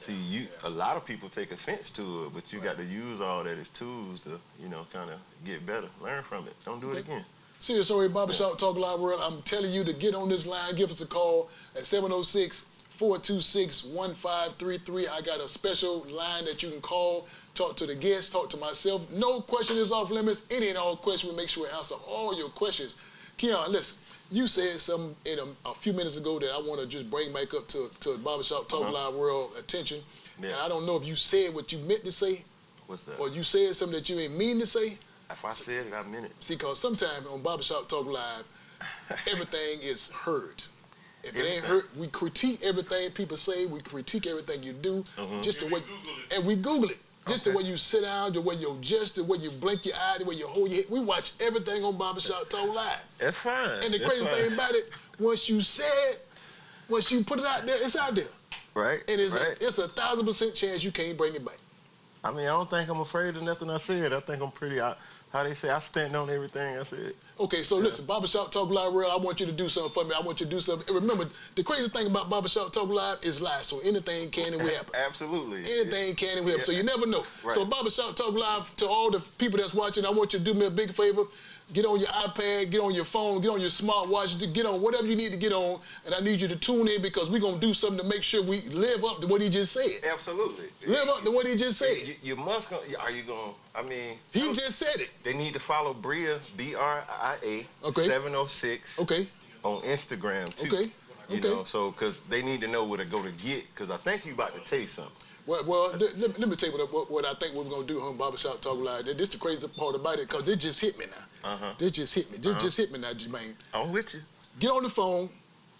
See, a lot of people take offense to it, but you got to use all that as tools to, kind of get better. Learn from it. Don't do it again. Serious Story Barbershop Talk Live World. I'm telling you to get on this line. Give us a call at 706-426-1533. I got a special line that you can call, talk to the guests, talk to myself. No question is off limits. Any and all questions, we make sure we answer all your questions. Keon, listen, you said something a few minutes ago that I want to just bring back up to Barbershop Talk Live World attention. Yeah. And I don't know if you said what you meant to say. What's that? Or you said something that you ain't mean to say. If I said it, I meant it. See, because sometimes on Barbershop Talk Live, everything is heard. If it ain't heard, we critique everything people say. We critique everything you do. Just the way, and we Google it. Just the way you sit down, the way you adjust, the way you blink your eye, the way you hold your head. We watch everything on Barbershop Talk Live. That's fine. And the crazy thing about it, once you put it out there, it's out there. Right. And it's a 1,000% chance you can't bring it back. I mean, I don't think I'm afraid of nothing I said. I think I'm pretty, how they say, I stand on everything I said. Okay, so listen, Barbershop Talk Live World, I want you to do something for me. I want you to do something. And remember, the crazy thing about Barbershop Talk Live is live, so anything can and will happen. Absolutely. Anything can and will happen, so you never know. Right. So Barbershop Talk Live, to all the people that's watching, I want you to do me a big favor. Get on your iPad, get on your phone, get on your smartwatch, get on whatever you need to get on, and I need you to tune in because we're going to do something to make sure we live up to what he just said. Absolutely. Live up to what he just said. You must, are you going, I mean. He just said it. They need to follow Bria, BRIA, 706 on Instagram, too. Okay. You know, so, because they need to know where to go to get, because I think you about to tell you something. Well, let me tell you what I think we're going to do on Barbershop Talk Live. This is the crazy part about it, because this just hit me now. This just hit me. This just hit me now, Jermaine. I'm with you. Get on the phone,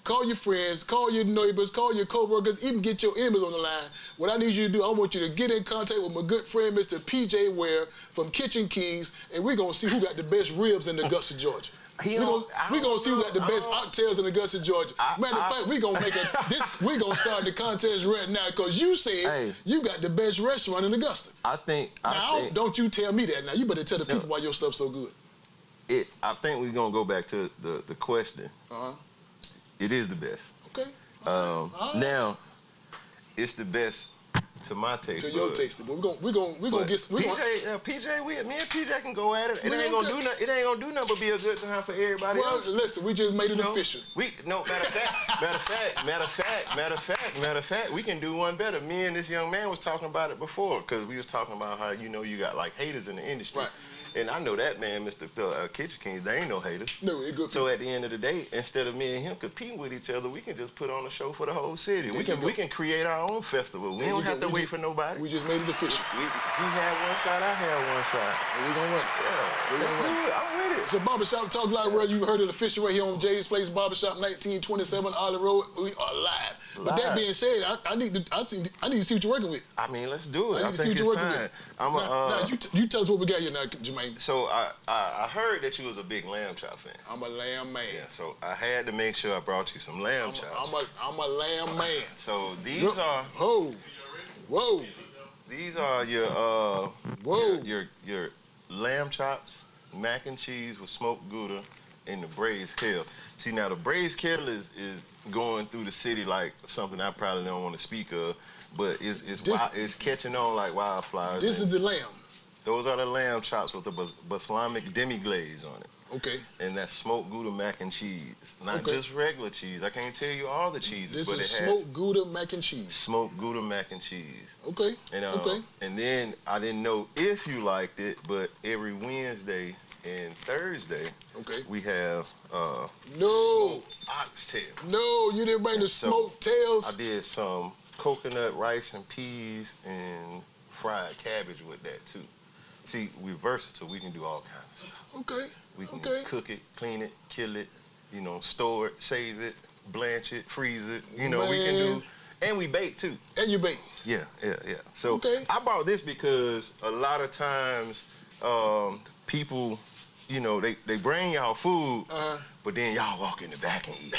call your friends, call your neighbors, call your co-workers, even get your enemies on the line. What I need you to do, I want you to get in contact with my good friend, Mr. PJ Ware from Kitchen Kings, and we're going to see who got the best ribs in Augusta, Georgia. We're gonna see who got the best oxtails in Augusta, Georgia. Matter of fact, we're gonna start the contest right now because you said you got the best restaurant in Augusta. Don't you tell me that now. You better tell the people why your stuff's so good. I think we're gonna go back to the question. It is the best. Okay. Now, it's the best to my taste. To your taste, but we're gonna get. PJ, me and PJ can go at it. It ain't gonna do nothing but be a good time for everybody else. Listen, we just made it official. Matter of fact, we can do one better. Me and this young man was talking about it before, because we was talking about how you got like haters in the industry. Right. And I know that, man, Mr. Kitchen Kings, they ain't no haters. No, they're good people. So at the end of the day, instead of me and him competing with each other, we can just put on a show for the whole city. We can create our own festival. We don't have to wait for nobody. We just made it official. He had one side, I had one side. And we're gonna run it. Yeah, we're gonna run it. I'm with it. So Barbershop Talk Live World, you heard it official right here on Jay's Place Barbershop, 1927 Ollie Road. We are live. But that being said, I need to see what you're working with. I mean, let's do it. I need to see what you're working with. Now, you tell us what we got here now, Jermaine. So I heard that you was a big lamb chop fan. I'm a lamb man. Yeah, so I had to make sure I brought you some lamb chops. I'm a lamb man. So these are. Whoa. These are your lamb chops, mac and cheese with smoked Gouda, and the braised kale. See, now the braised kale is going through the city like something I probably don't want to speak of, but it's catching on like wildflowers. This is the lamb. Those are the lamb chops with the balsamic demi-glaze on it. Okay. And that's smoked Gouda mac and cheese. Not just regular cheese. I can't tell you all the cheeses, but it has smoked Gouda mac and cheese. Smoked Gouda mac and cheese. Okay. And, and then I didn't know if you liked it, but every Wednesday and Thursday, we have smoked oxtail. No, you didn't bring the smoked tails. I did some coconut rice and peas and fried cabbage with that too. See, we're versatile. We can do all kinds of stuff. Okay. We can cook it, clean it, kill it, store it, save it, blanch it, freeze it. We can do, and we bake too. And you bake. Yeah. So I brought this because a lot of times people, they bring y'all food, but then y'all walk in the back and eat.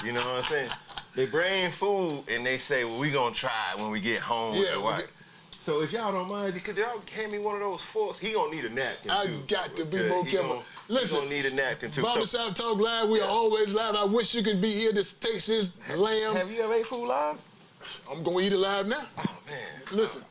You know what I'm saying? They bring food and they say, well, we gonna try it when we get home with the wife. So if y'all don't mind, because y'all hand me one of those forks, he gonna need a napkin too. I got to be more careful. Listen, he gonna need a napkin too. Barbershop Talk Live, we are always live. I wish you could be here to taste this lamb. Have you ever ate food live? I'm gonna eat it live now. Oh man. Listen.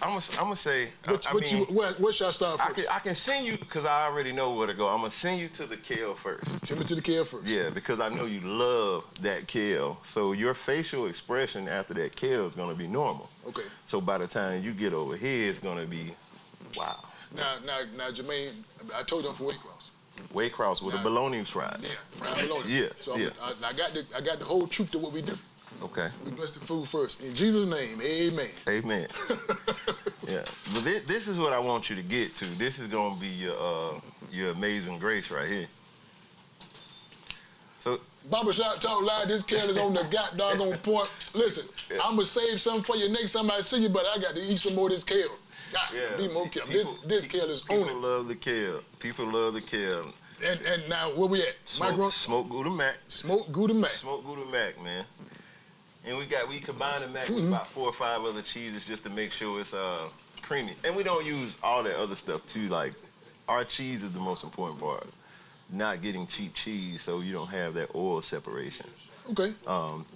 I'm gonna say. Where should I start first? I can send you because I already know where to go. I'm gonna send you to the kale first. Send me to the kale first. Yeah, because I know you love that kale. So your facial expression after that kale is gonna be normal. Okay. So by the time you get over here, it's gonna be, wow. Now, Jermaine, I told you I'm from Waycross. Waycross with a bologna fried. Yeah, fried bologna. Yeah. So yeah. I got the whole truth to what we do. Okay. We bless the food first. In Jesus' name, amen. Amen. Yeah. But this is what I want you to get to. This is gonna be your amazing grace right here. So Barbershop Talk Live, this kale is on the doggone point. Listen, I'm gonna save something for you next time I see you, but I got to eat some more of this kale. Got to be more kale. This kale is on it. People love the kale. People love the kale. And now where we at? Smoked Gouda Mac. Smoked Gouda Mac. Smoked Gouda Mac, man. And we combine the mac with about 4 or 5 other cheeses just to make sure it's creamy. And we don't use all that other stuff too. Like our cheese is the most important part. Not getting cheap cheese so you don't have that oil separation. Okay.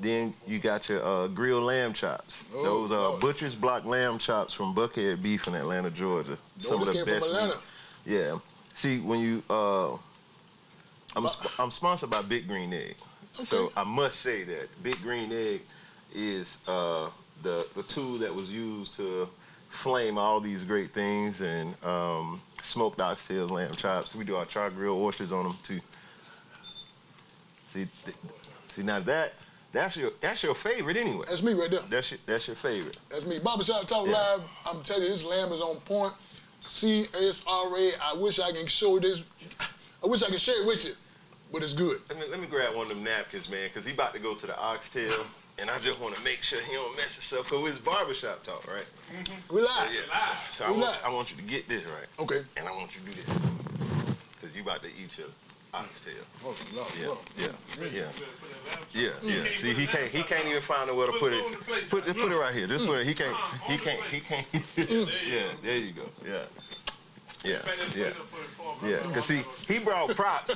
Then you got your grilled lamb chops. Oh, those Butcher's Block lamb chops from Buckhead Beef in Atlanta, Georgia. Some of the best. From Atlanta. Yeah. See, when you I'm sponsored by Big Green Egg. Okay. So I must say that Big Green Egg is the tool that was used to flame all these great things, and smoked oxtails, lamb chops. We do our char grill oysters on them too. See now that's your favorite anyway. That's me right there. That's your favorite. That's me. Barbershop Talk Live. I'm telling you, this lamb is on point. CSRA. I wish I can show this. I wish I could share it with you, but it's good. Let me grab one of them napkins, man, because he about to go to the oxtail, and I just want to make sure he don't mess himself up. It's barbershop talk, right? We live. So I want you to get this right. Okay. And I want you to do this, because you about to eat your oxtail. Oh, no. Yeah. See, he can't even find a way to put it. Put it right here. This one, he can't. Yeah, there you go. Yeah. Cause he brought props.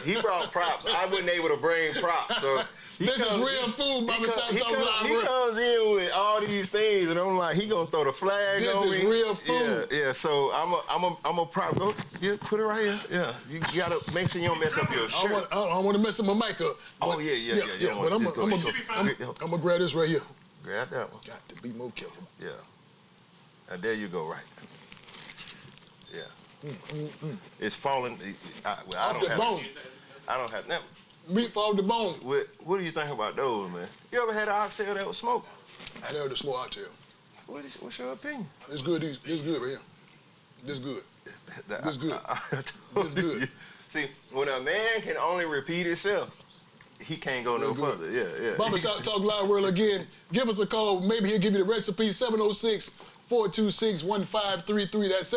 I wasn't able to bring props. So this is real food, Barbershop Talk Live. He comes in with all these things, and I'm like, he gonna throw the flag on me. This is real food. Yeah. So I'm a prop. Go, put it right here. Yeah. You gotta make sure you don't mess up your shirt. I don't want to mess up my mic up. Oh yeah. But I'm gonna grab this right here. Grab that one. Got to be more careful. Yeah. And there you go. Right. Yeah. It's falling. I don't have that. Meat off the bone. What do you think about those, man? You ever had an oxtail that was smoked? I never had a smoked oxtail. What's your opinion? It's good. This good right here. This good. This good. This good. See, when a man can only repeat himself, he can't go no further. Yeah. Barbershop Talk Live World again. Give us a call. Maybe he'll give you the recipe. 706-426-1533. That's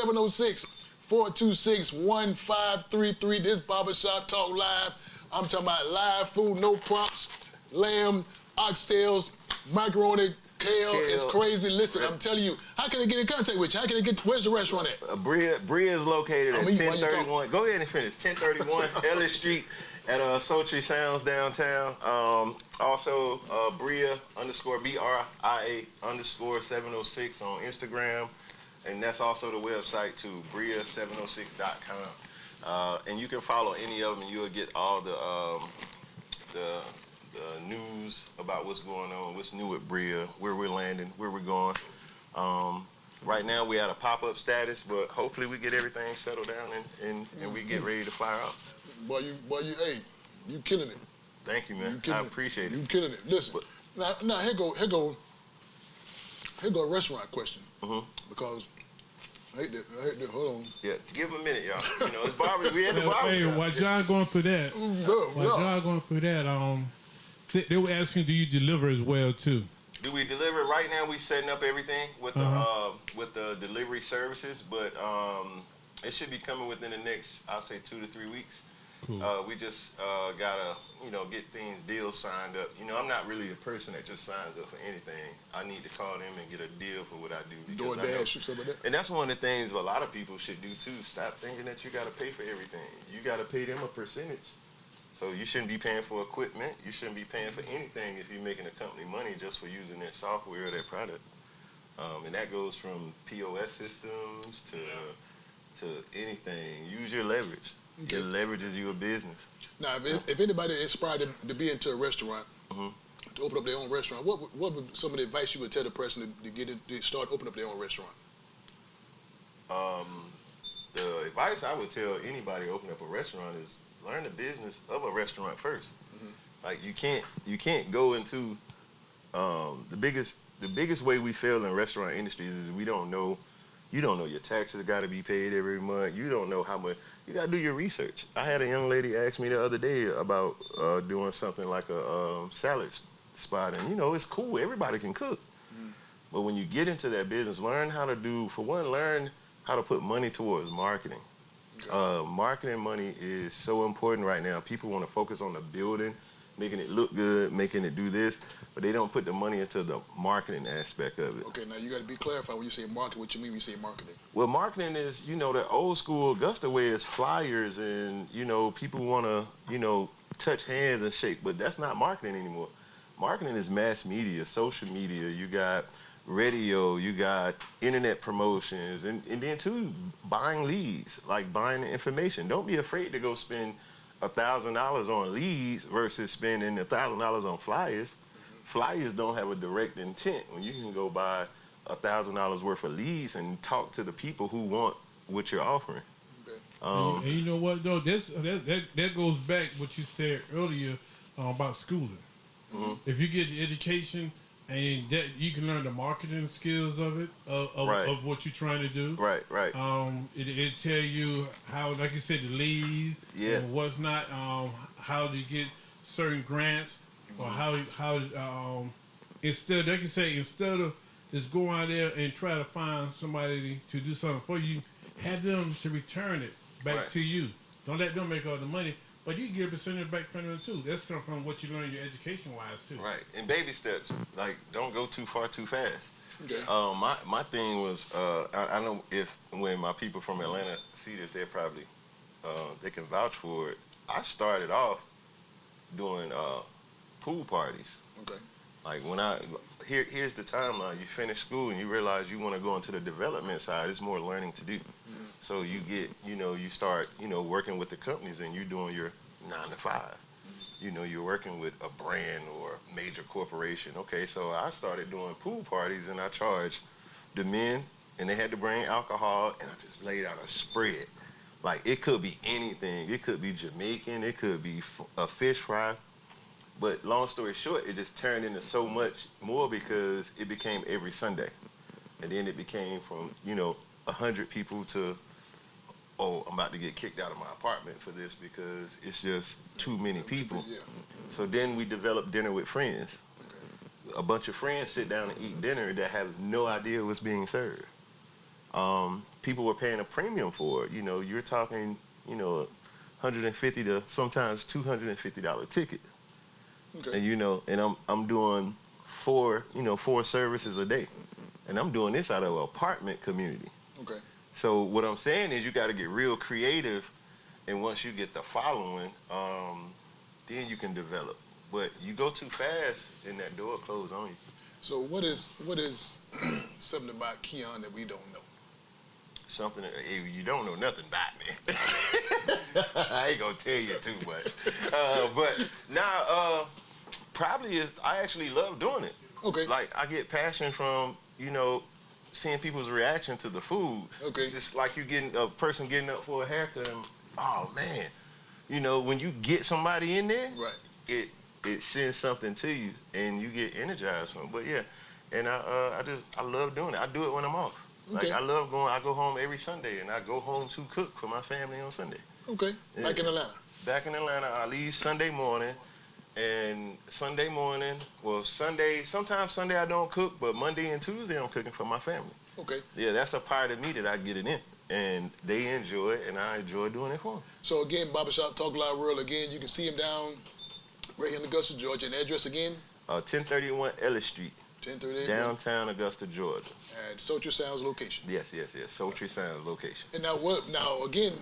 706-426-1533. This Barbershop Talk Live. I'm talking about live food, no props, lamb, oxtails, macaroni, kale. It's crazy. Listen, I'm telling you, how can they get in contact with you? How can they get, where's the restaurant at? Bria is located at 1031. Go ahead and finish. 1031 Ellis Street at Sultry Sounds downtown. Also, Bria _BRIA_706 on Instagram. And that's also the website too, bria706.com. And you can follow any of them, and you'll get all the news about what's going on, what's new at Bria, where we're landing, where we're going. Right now we're at a pop-up status, but hopefully we get everything settled down and we get ready to fire out. Boy, you killing it. Thank you, man. I appreciate it. You killing it. Listen, now here go a restaurant question. Because I hate that. Hold on. Yeah, give him a minute, y'all. You know, it's Barber. We at the barber. Hey, while John going through that, they were asking, do you deliver as well too? Do we deliver? Right now, we setting up everything with the delivery services, but it should be coming within the next, I'll say, 2 to 3 weeks. Cool. We just gotta, get deals signed up. I'm not really a person that just signs up for anything. I need to call them and get a deal for what I do. DoorDash or something like that. And that's one of the things a lot of people should do too. Stop thinking that you gotta pay for everything. You gotta pay them a percentage. So you shouldn't be paying for equipment. You shouldn't be paying for anything if you're making a company money just for using their software or their product. And that goes from POS systems to anything. Use your leverage. Okay. Your leverage is your business. Now, if anybody is inspired to be into a restaurant, to open up their own restaurant, what would some of the advice you would tell the person to get it, to start opening up their own restaurant? The advice I would tell anybody opening up a restaurant is learn the business of a restaurant first. Like you can't go into the biggest way we fail in restaurant industries is you don't know your taxes got to be paid every month. You don't know how much. You got to do your research. I had a young lady ask me the other day about doing something like a salad spot, and it's cool. Everybody can cook. But when you get into that business, learn how to learn how to put money towards marketing. Marketing money is so important right now. People want to focus on the building, making it look good, making it do this, but they don't put the money into the marketing aspect of it. Okay, now you got to be clarified when you say marketing. What you mean when you say marketing? Well, marketing is, the old school Augusta way is flyers and, people want to, touch hands and shake, but that's not marketing anymore. Marketing is mass media, social media. You got radio, you got internet promotions, and then too, buying leads, like buying the information. Don't be afraid to go spend $1,000 on leads versus spending $1,000 on flyers. Flyers don't have a direct intent when you can go buy $1,000 worth of leads and talk to the people who want what you're offering. And you know what though, that goes back what you said earlier about schooling. If you get the education and that you can learn the marketing skills of it, of what you're trying to do. Right. It tell you how, like you said, the leads and what's not, how to get certain grants, or how instead of just go out there and try to find somebody to do something for you, have them to return it back to you. Don't let them make all the money. But you get a percentage back from them too. That's come from what you learn your education-wise too. Right, and baby steps. Like, don't go too far too fast. Okay. My thing was, I know when my people from Atlanta see this, they probably they can vouch for it. I started off doing pool parties. Okay. Like here's the timeline. You finish school and you realize you want to go into the development side. It's more learning to do. So you get, you start, working with the companies and you're doing your 9 to 5. You're working with a brand or major corporation. Okay, so I started doing pool parties and I charged the men, and they had to bring alcohol, and I just laid out a spread. Like, it could be anything. It could be Jamaican. It could be a fish fry. But long story short, it just turned into so much more because it became every Sunday. And then it became from, 100 people to, oh, I'm about to get kicked out of my apartment for this because it's just too many people. So then we developed dinner with friends. A bunch of friends sit down and eat dinner that have no idea what's being served. People were paying a premium for it. You're talking, $150 to sometimes $250 ticket. Okay. And I'm doing four services a day. And I'm doing this out of an apartment community. Okay. So what I'm saying is you got to get real creative, and once you get the following, then you can develop. But you go too fast, and that door closes on you. So what is something about Keon that we don't know? Something that you don't know nothing about, man. I ain't gonna tell you too much. But now, probably is I actually love doing it. Okay. Like, I get passion from seeing people's reaction to the food. Okay. It's just like you getting a person getting up for a haircut, and oh man, when you get somebody in there, right, it sends something to you, and you get energized from it. But yeah, and I love doing it. I do it when I'm off. Okay. Like, I love going. I go home every Sunday, and I go home to cook for my family on Sunday. Okay. Yeah. Back in Atlanta. Back in Atlanta, I leave Sunday morning. And sometimes Sunday I don't cook, but Monday and Tuesday I'm cooking for my family. Okay. Yeah, that's a part of me that I get it in. And they enjoy it, and I enjoy doing it for them. So again, Barbershop Talk Loud World, again, you can see him down right here in Augusta, Georgia. And the address again? 1031 Ellis Street. 1031. Downtown Augusta, Georgia. At Sultry Sounds location. Yes. Sultry Sounds location. And now again,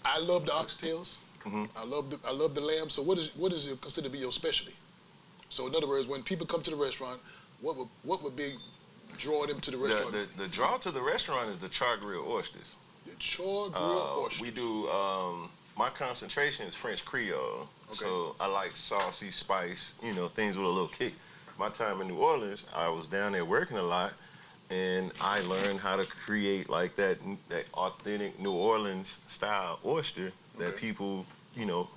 I love the oxtails. I love the lamb. So what is it considered to be your specialty? So in other words, when people come to the restaurant, what would be draw them to the restaurant? The draw to the restaurant is the char grilled oysters. The char grilled oysters. We do. My concentration is French Creole, so I like saucy spice. Things with a little kick. My time in New Orleans, I was down there working a lot, and I learned how to create like that authentic New Orleans style oyster that people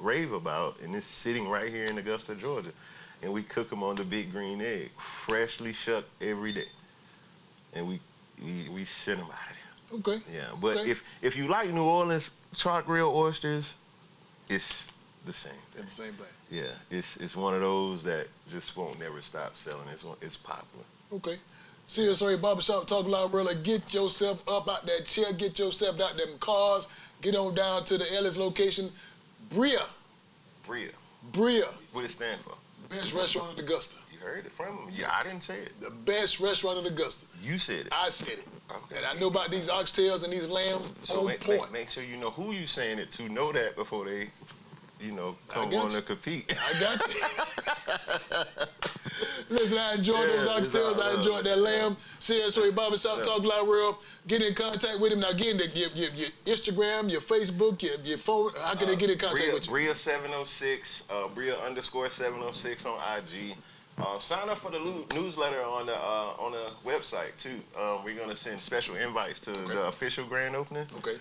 rave about, and it's sitting right here in Augusta, Georgia, and we cook them on the big green egg, freshly shucked every day, and we send them out of there. Okay. Yeah, but if you like New Orleans char grilled oysters, it's the same. It's the same thing. Yeah, it's one of those that just won't never stop selling. It's popular. Okay. Serious Story Barbershop Talk Loud World. Get yourself up out that chair. Get yourself out them cars. Get on down to the Ellis location. Bria. Bria. What it stand for? Best restaurant in Augusta. You heard it from him? Yeah, I didn't say it. The best restaurant in Augusta. You said it. I said it. Okay. And I know about these oxtails and these lambs so on point. Make sure you know who you saying it to. Know that before they, come on to compete. I got you. Listen, I enjoyed those oxtails. I enjoyed that lamb. Serious Story Barbershop Talk Loud World. Get in contact with him. Now, again, your Instagram, your Facebook, your phone. How can they get in contact with you? Bria 706, Bria _706 on IG. Sign up for the newsletter on the website too. We're gonna send special invites to the official grand opening. Okay.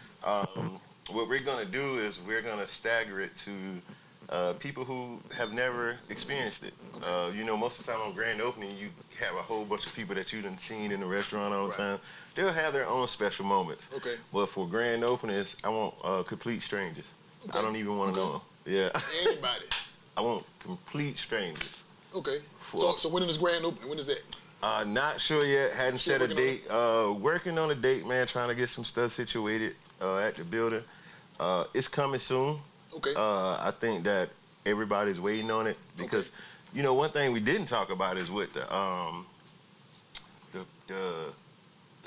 What we're gonna do is we're gonna stagger it to people who have never experienced it. Most of the time on grand opening, you have a whole bunch of people that you done seen in the restaurant all the time. They'll have their own special moments. Okay. But for grand openings, I want complete strangers. Okay. I don't even want to know them. Yeah. Anybody. I want complete strangers. Okay. So when is grand opening? When is that? Not sure yet. Hadn't set a date. Working on a date, man. Trying to get some stuff situated at the building. It's coming soon. Okay. I think that everybody's waiting on it because, one thing we didn't talk about is with the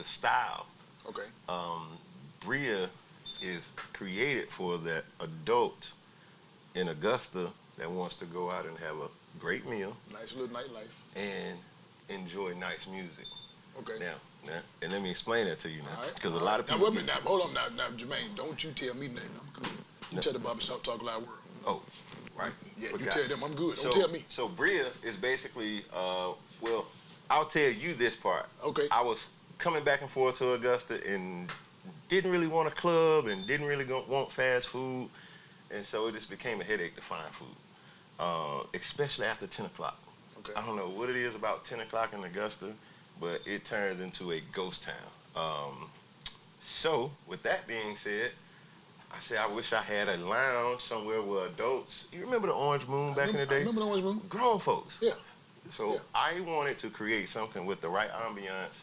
style. Okay. Bria is created for that adult in Augusta that wants to go out and have a great meal. Nice little nightlife. And enjoy nice music. Okay. Now, and let me explain that to you now, because a lot of people. Now, hold on, now, Jermaine, don't you tell me nothing. I'm good. You tell the Barbershop Talk Loud World. Oh, right. Yeah, you tell them I'm good. Don't tell me. So Bria is basically, I'll tell you this part. Okay. I was coming back and forth to Augusta and didn't really want a club and didn't really want fast food, and so it just became a headache to find food, especially after 10 o'clock. Okay. I don't know what it is about 10 o'clock in Augusta, but it turns into a ghost town. So with that being said, I said I wish I had a lounge somewhere where adults. You remember the Orange Moon back in the day? I remember the Orange Moon. Grown folks. Yeah. So I wanted to create something with the right ambiance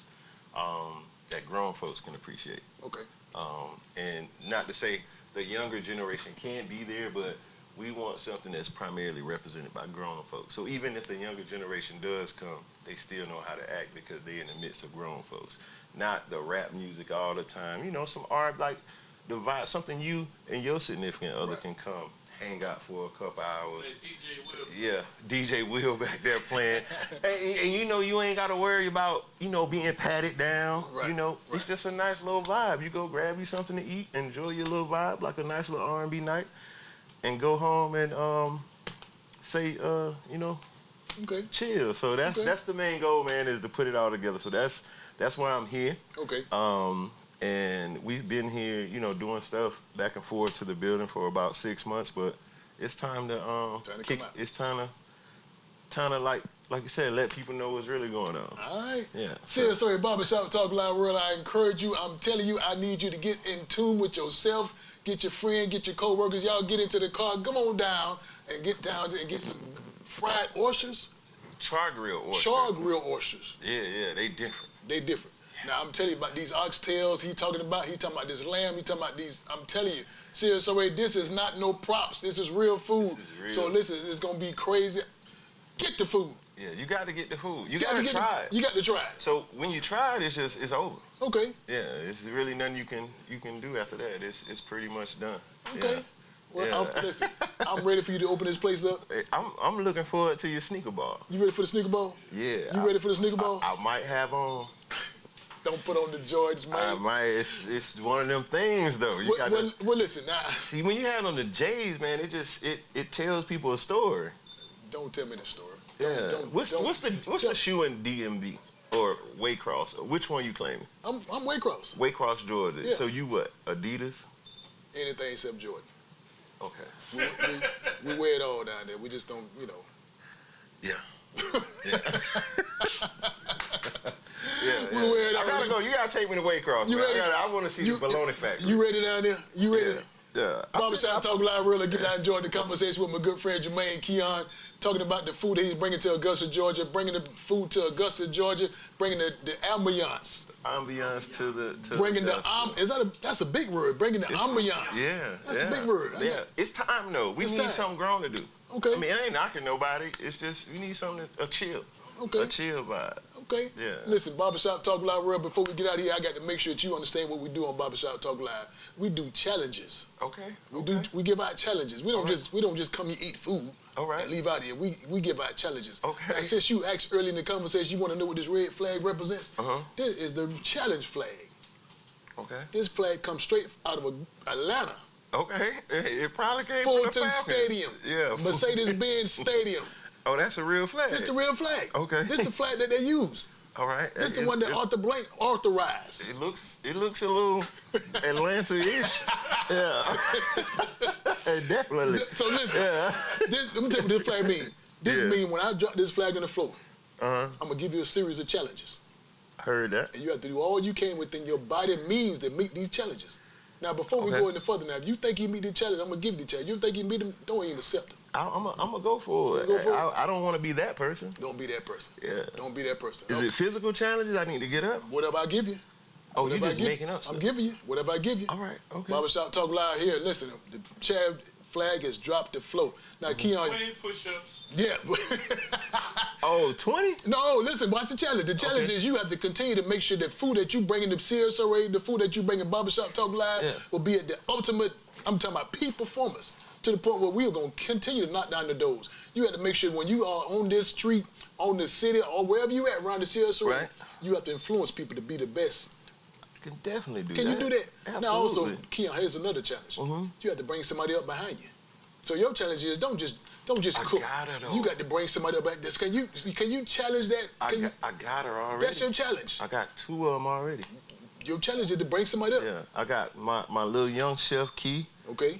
that grown folks can appreciate. Okay. And not to say the younger generation can't be there, but we want something that's primarily represented by grown folks. So even if the younger generation does come, they still know how to act because they're in the midst of grown folks. Not the rap music all the time. Some art, like the vibe, something you and your significant other can come hang out for a couple hours. Hey, DJ Will back there playing. and you ain't got to worry about, being patted down. Right. It's just a nice little vibe. You go grab you something to eat, enjoy your little vibe, like a nice little R&B night, and go home and say, okay, chill. So that's the main goal, man, is to put it all together. So that's why I'm here. Okay. And we've been here, doing stuff back and forth to the building for about 6 months, but it's time to come out. It's time to like you said, let people know what's really going on. All right. Yeah. Serious Story Barbershop Talk Loud World. I encourage you. I'm telling you, I need you to get in tune with yourself. Get your friend, get your co-workers. Y'all get into the car. Come on down and get down and get some fried oysters. Char grilled oysters. Char grilled oysters. Yeah, they different. They different. Now, I'm telling you about these oxtails he talking about this lamb, he talking about these, I'm telling you, Serious Story, this is not no props. This is real food. This is real. So listen, it's going to be crazy. Get the food. Yeah, you got to get the food. You got to try it. You got to try it. So when you try it, it's over. Okay. Yeah, it's really nothing you can do after that. It's pretty much done. Okay. Yeah. Well, Yeah. listen, I'm ready for you to open this place up. I'm looking forward to your sneaker ball. You ready for the sneaker ball? Yeah. You ready for the sneaker ball? I might have on. Don't put on the Jordans, I man. might. It's one of them things though. You gotta Well, listen, now. see when you have on the J's, man. It tells people a story. Don't tell me the story. Yeah. What's the shoe in DMV or Waycross? Which one you claiming? I'm Waycross. Waycross Jordan. Yeah. So you what? Adidas? Anything except Jordan. Okay. We wear it all down there. We just don't, Yeah. Yeah. We wear it I all. gotta go. You gotta take me to Waycross. You man. ready? I want to see the baloney factory. You ready down there? You ready? Yeah. Barbershop Talk Live, really get out and enjoy the conversation with my good friend Jermaine Keon, talking about the food that he's bringing to Augusta, Georgia, bringing the food to Augusta, Georgia, bringing the ambiance. Ambiance to the. Bringing that's a big word. Bringing the ambiance. Yeah. That's a big word. Yeah. It's time though. We It's need time. something grown to do. Okay. I mean, I ain't knocking nobody. It's just we need something a chill. Okay. A chill vibe. Okay. Yeah. Listen, Barbershop Talk Live, real. Before we get out of here, I got to make sure that you understand what we do on Barbershop Talk Live. We do challenges. Okay. We give out challenges. We don't just come here eat food. All right. And leave out here. We give out challenges. Okay. Now, since you asked early in the conversation, you want to know what this red flag represents? This is the challenge flag. Okay. This flag comes straight out of Atlanta. Okay. It probably came from the Fulton Falcons. Stadium. Yeah. Mercedes-Benz Stadium. Oh, that's a real flag. This the real flag. Okay. This the flag that they use. All right. This the one that Arthur Blank authorized. It looks a little Atlanta-ish. Yeah. Definitely. So listen, let me tell you what this flag means. This means when I drop this flag on the floor, I'm gonna give you a series of challenges. Heard that. And you have to do all you can within your body means to meet these challenges. Now, before we go any further, now, if you think you meet the challenge, I'm gonna give you the challenge. You think you meet them, don't even accept them. I'm gonna go for it. Go for it? I don't want to be that person. Don't be that person. Yeah. Don't be that person. Is it physical challenges I need to get up? Whatever I give you. Oh, you whatever I just give- making up stuff. I'm giving you whatever I give you. All right. Okay. Barbershop Talk Live here. Listen, the Chad flag has dropped the flow. Now, Keon. 20 push-ups. Yeah. Oh, 20? No, listen, watch the challenge. The challenge is you have to continue to make sure that food that you bring in the CSRA, the food that you bring in Barbershop Talk Live will be at the ultimate, I'm talking about peak performance, to the point where we are going to continue to knock down the doors. You have to make sure when you are on this street, on the city, or wherever you at around the CSRA, you have to influence people to be the best. I can definitely do that. Can you do that? Absolutely. Now also, Keon, here's another challenge. You have to bring somebody up behind you. So your challenge is don't just cook. got her, though. You got to bring somebody up back this. Can you challenge that? I got her already. That's your challenge. I got 2 of them already. Your challenge is to bring somebody up. Yeah, I got my little young chef Key. Okay.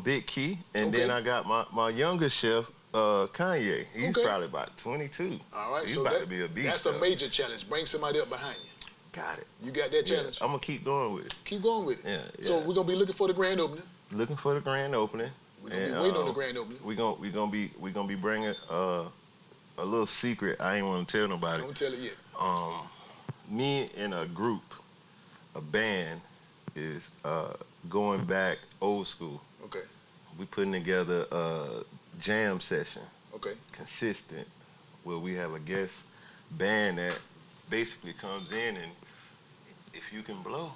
Big Key, and then I got my younger chef Kanye. He's probably about 22. All right, He's so about to be a beast. that's a major challenge. Bring somebody up behind you. Got it. You got that challenge? I'm gonna keep going with it. Keep going with it. Yeah. So we're gonna be looking for the grand opening. Looking for the grand opening. We're gonna be waiting on the grand opening. We're gonna be bringing a little secret. I ain't want to tell nobody. Don't tell it yet. Me and a group, a band, is going back old school. Okay. We putting together a jam session. Okay. Consistent, where we have a guest band that basically comes in, and if you can blow.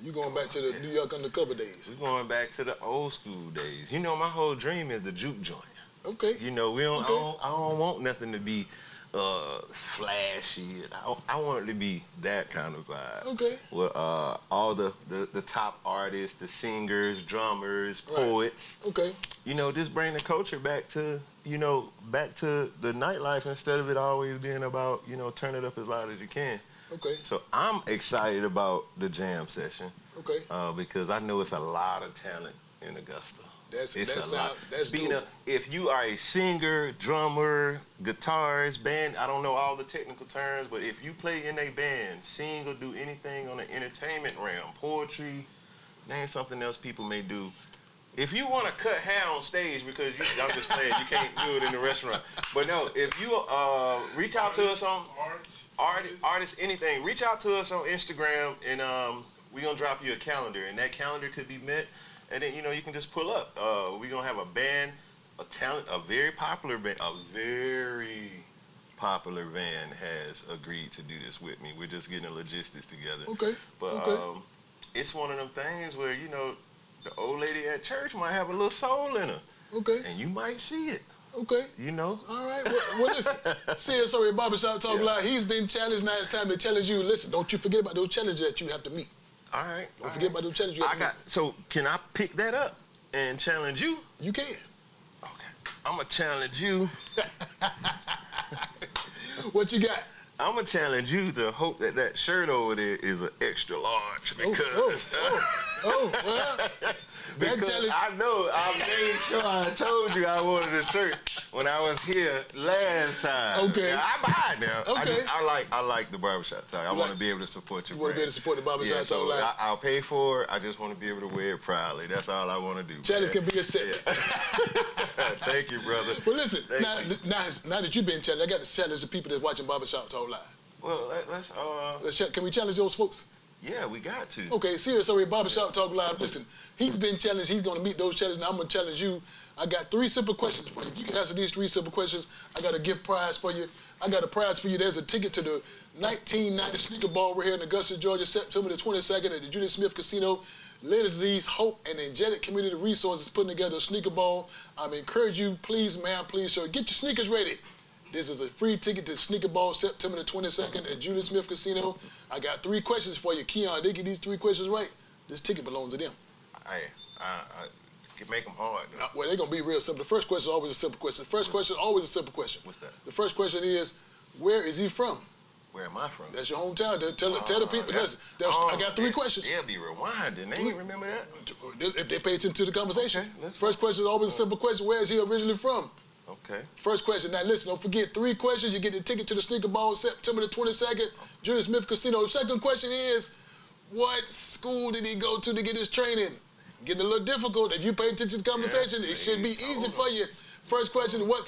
You going back to the New York undercover days. We're going back to the old school days. You know, my whole dream is the juke joint. Okay. You know, I don't want nothing to be flashy. I want it to be that kind of vibe. Okay. With all the top artists, the singers, drummers, poets. Okay. You know, just bring the culture back to, back to the nightlife instead of it always being about, turn it up as loud as you can. Okay. So I'm excited about the jam session. Okay. Because I know it's a lot of talent in Augusta. That's Speaking dope. of, if you are a singer, drummer, guitarist, band, I don't know all the technical terms, but if you play in a band, sing or do anything on the entertainment realm, poetry, name something else people may do. If you want to cut hair on stage, because I'm just playing, you can't do it in the restaurant. But no, if you reach out to us on artists, anything, reach out to us on Instagram, and we're going to drop you a calendar, and that calendar could be met. And then, you can just pull up. We're going to have a band, a very popular band has agreed to do this with me. We're just getting the logistics together. Okay. But it's one of them things where, the old lady at church might have a little soul in her. Okay. And you might see it. Okay. You know? All right. Well listen, CSO Barbershop Talk Live, he's been challenged. Now it's time to challenge you. Listen, don't you forget about those challenges that you have to meet. All right. Don't forget about those challenges you have to meet. So can I pick that up and challenge you? You can. Okay. I'm going to challenge you. What you got? I'm going to challenge you to hope that shirt over there is an extra large because... Well, that because challenge... I know, I made sure I told you I wanted a shirt when I was here last time. Okay. Now, I buy it now. Okay. I like the barbershop talk. I want to be able to support your You want to be able to support the Barbershop Talk Live? I'll pay for it. I just want to be able to wear it proudly. That's all I want to do. Challenge can be accepted. Yeah. Thank you, brother. Well, listen, now that you've been challenged, I got to challenge the people that's watching Barbershop Talk Live. Well, Can we challenge those folks? Yeah, we got to. Okay, seriously, Barbershop Talk Live. Listen, he's been challenged. He's going to meet those challenges. Now I'm going to challenge you. I got 3 simple questions for you. You can answer these 3 simple questions. I got a gift prize for you. I got a prize for you. There's a ticket to the 1990 Sneaker Ball. We're here in Augusta, Georgia, September the 22nd at the Julius Smith Casino. Lindsay's Hope and Angelic Community Resources putting together a sneaker ball. I'm encourage you, please, ma'am, please, sir, get your sneakers ready. This is a free ticket to Sneaker Ball, September the 22nd at Julius Smith Casino. I got 3 questions for you, Keon. They get these 3 questions right, this ticket belongs to them. I can make them hard. Well, they're going to be real simple. The first question is always a simple question. The first question is always a simple question. What's that? The first question is, where is he from? Where am I from? That's your hometown. Tell the people. I got 3 questions. They'll be rewinding. They ain't remember that? If they pay attention to the conversation. Okay, first question is always a simple question. Where is he originally from? Okay. First question. Now listen, don't forget 3 questions. You get the ticket to the Sneaker Ball September the 22nd, Julius Smith Casino. The second question is, what school did he go to get his training? Getting a little difficult. If you pay attention to the conversation, it should be easy for you. First question, what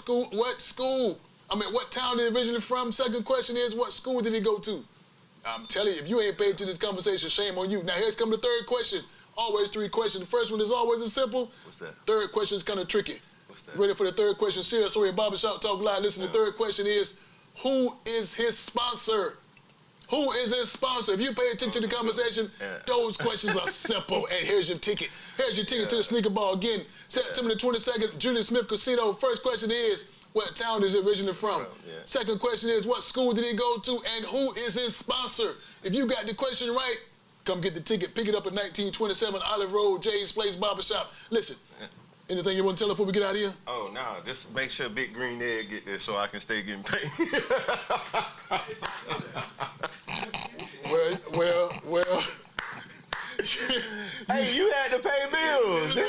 town did he originally from? Second question is, what school did he go to? I'm telling you, if you ain't paid attention to this conversation, shame on you. Now here's come the third question. Always 3 questions. The first one is always as simple. What's that? Third question is kind of tricky. What's that? Ready for the third question? Serious story, Barbershop Talk Live. Listen, the third question is, who is his sponsor? Who is his sponsor? If you pay attention to the conversation, those questions are simple. And here's your ticket. Here's your ticket to the Sneaker Ball. Again, September the 22nd, Julius Smith Casino. First question is, what town is he originally from? Second question is, what school did he go to? And who is his sponsor? If you got the question right, come get the ticket. Pick it up at 1927 Olive Road, Jay's Place Barbershop. Listen, anything you want to tell us before we get out of here? Oh, no. Just make sure Big Green Egg get this so I can stay getting paid. Well. Hey, you had to pay bills. They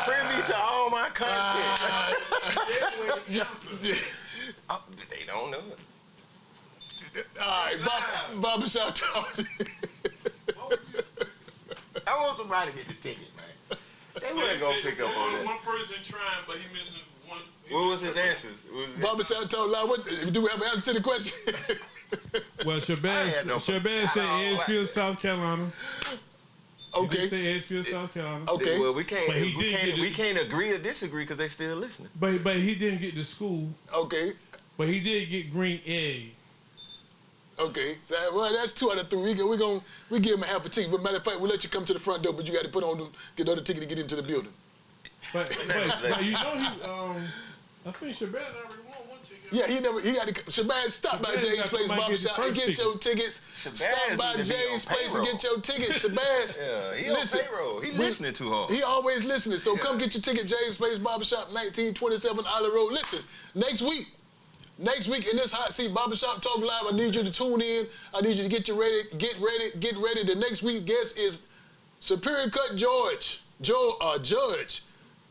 privy to all my content. They don't know it. All right, Barbershop Talk. I want somebody to get the ticket, man. They weren't going to pick up on that. One person trying, but he missing one. What was his answers? Barbershop Talk Live. Do we have an answer to the question? Well, Shabazz said Edgefield, South Carolina. Okay. He say Edgefield, South Carolina. Okay. Well, we can't agree or disagree because they still listening. But he didn't get to school. Okay. But he did get green egg. Okay. So, well, that's 2 out of 3. We give him a half a ticket. But matter of fact, we'll let you come to the front door, but you got to get the other ticket to get into the building. But you know I think Shabazz already won 1 ticket. Yeah, he got to. Shabazz, stop by Jay's Place Barbershop and get your tickets. Stop by Jay's Place and get your tickets. Shabazz. Yeah, he on payroll. He listening too hard. He always listening. So come get your ticket. Jay's Place Barbershop, 1927 Olive Road. Listen, next week in this hot seat, Barbershop Talk Live, I need you to tune in. I need you to get ready. The next week's guest is Superior Court Judge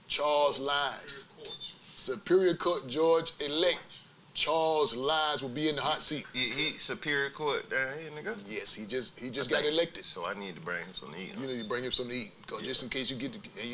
Charles Lyles. Superior Court Judge-elect Charles Lyles will be in the hot seat. He Superior Court down here in Augusta? Yes, he just got elected. So I need to bring him something to eat. You need to bring him something to eat, because just in case you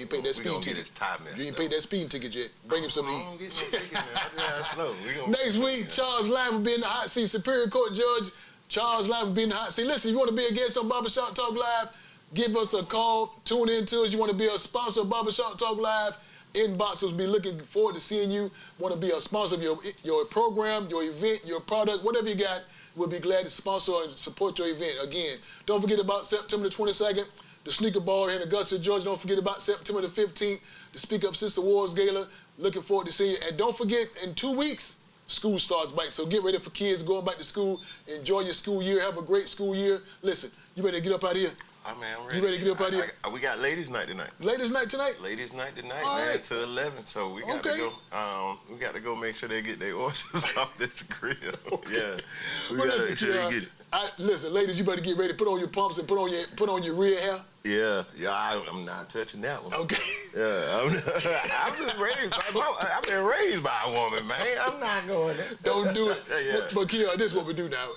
pay that speeding ticket. You ain't paid that speeding ticket yet. Bring him something to eat. I don't get no ticket, man. I slow. Next week, Charles Lyles will be in the hot seat. Superior Court Judge Charles Lyles will be in the hot seat. Listen, if you want to be a guest on Barbershop Talk Live, give us a call. Tune in to us. You want to be a sponsor of Barbershop Talk Live, inbox us. Be looking forward to seeing you. Want to be a sponsor of your program, your event, your product, whatever you got. We'll be glad to sponsor and support your event. Again, don't forget about September the 22nd, the Sneaker Ball here in Augusta, Georgia. Don't forget about September the 15th, the Speak Up Sister Wars Gala. Looking forward to seeing you. And don't forget, in 2 weeks, school starts back. So get ready for kids going back to school. Enjoy your school year. Have a great school year. Listen, you ready to get up out of here? Man, I'm ready. You ready to get up out of here? We got ladies' night tonight. Ladies' night tonight? Ladies' night tonight, All man, right. to 11. So we got to go. We got to go make sure they get their oysters off this grill. Yeah. We Well, got to listen, make sure they get it. listen, ladies, you better get ready. Put on your pumps and put on your rear hair. Yeah, I'm not touching that one. Okay. Yeah, I've been raised by a woman, man. I'm not going there. Don't do it. Yeah. But Keon, this is what we do now.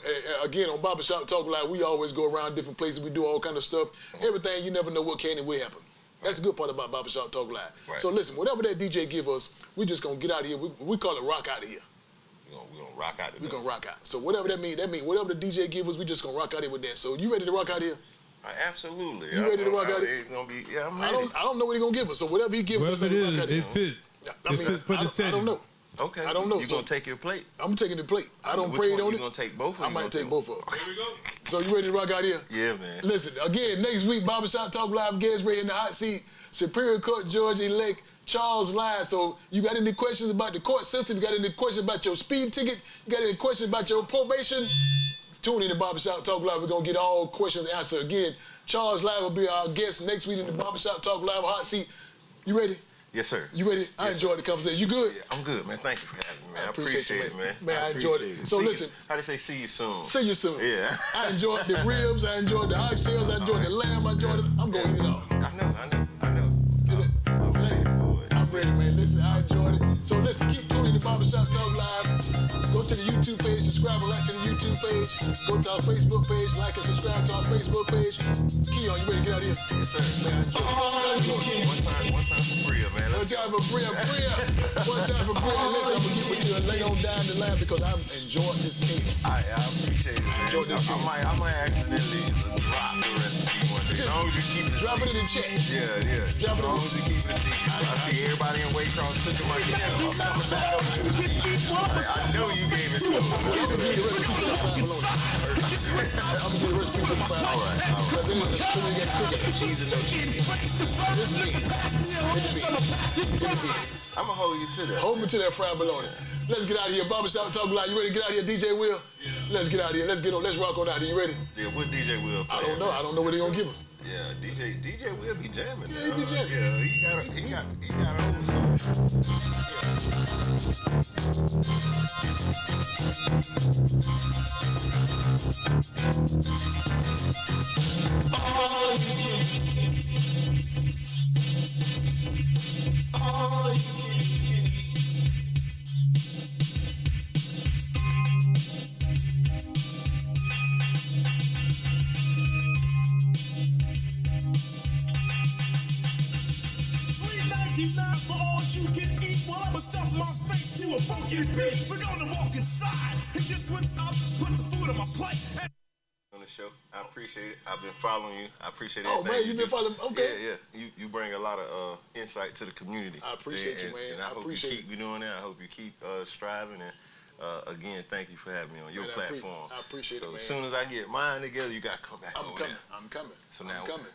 Again, on Barbershop Talk Live, we always go around different places. We do all kind of stuff. Everything, you never know what can and will happen. That's the good part about Barbershop Talk Live. Right. So listen, whatever that DJ give us, we just gonna get out of here. We call it rock out of here. We're gonna rock out. We're gonna rock out. So whatever that mean whatever the DJ give us, we just gonna rock out here with that. So you ready to rock out here? Absolutely. You ready to rock out here? It's gonna be. Yeah, I'm ready. I don't know what he gonna give us. So whatever he gives us, Whatever let's it rock out is, here. it fit. I don't know. Okay. I don't know. You So gonna take your plate? I'm taking the plate. I don't Which pray one? on You it. gonna take both? I might take both of them. Here we go. So you ready to rock out here? Yeah, man. Listen, again, next week, Barbershop Talk Live, guest ready in the hot seat, Superior Court Judge elect Charles Lyons. So you got any questions about the court system? You got any questions about your speed ticket? You got any questions about your probation? Tune in to Barbershop Talk Live. We're going to get all questions answered. Again, Charles Lyons will be our guest next week in the Barbershop Talk Live hot seat. You ready? Yes, sir. You ready? I enjoyed the conversation. You good? Yeah, I'm good, man. Thank you for having me, man. I appreciate you, it, man. Man, I enjoyed it. appreciate So See listen. you, how they say, see you soon. See you soon. Yeah. I enjoyed the ribs. I enjoyed the oxtails. I enjoyed the lamb. I enjoyed it. I'm going to eat it all. I know. Get it? I'm Man, ready for it. I'm ready, man. Listen, I enjoyed it. So listen, keep tuning to Barbershop Talk Live. Go to the YouTube page, subscribe and like to the YouTube page. Go to our Facebook page, like and subscribe to our Facebook page. Keon, you ready to get out of here? Yes, sir. Man, I enjoyed it. One time for Bria, man. One time for Bria. One time for Bria. Listen, I'm going to get with you and lay on down the line because I'm enjoying this case. I appreciate it, man. Enjoy this I might accidentally drop the recipe one day. As long as you keep it. Drop it in the chat. Yeah. Drop it As long in as you keep it secret. I see everybody in Waycross cooking my shit. I'm coming back up to the seat. I know you gave it to him. I'm going to give you the recipe to the fried bologna. I'm going to give you the recipe to the fried bologna. Because it is a sugar get I'm gonna hold you to that. Hold me to that fried bologna. Let's get out of here. Barbershop Talk Live. You ready to get out of here, DJ Will? Yeah. Let's get out of here. Let's rock on out here. You ready? Yeah, what DJ will play? I don't know. I don't know what he gonna give us. Yeah, DJ will be jamming. Yeah, he be jamming. Yeah, he got old stuff. $3.99 for all you can eat. Well, I'ma stuff my face to a funky beat. We're gonna walk inside and just what's up. Put the food on my plate. On the show, I appreciate it. I've been following you. I appreciate Oh, everything man, you been do. following- okay. Yeah. You bring a lot of insight to the community. I appreciate you, man. And I I hope appreciate you keep doing that. I hope you keep striving. And again, thank you for having me on your Man, platform. I appreciate so it, man. as soon as I get mine together, you gotta come back I'm over coming. there. I'm coming. So now, I'm coming.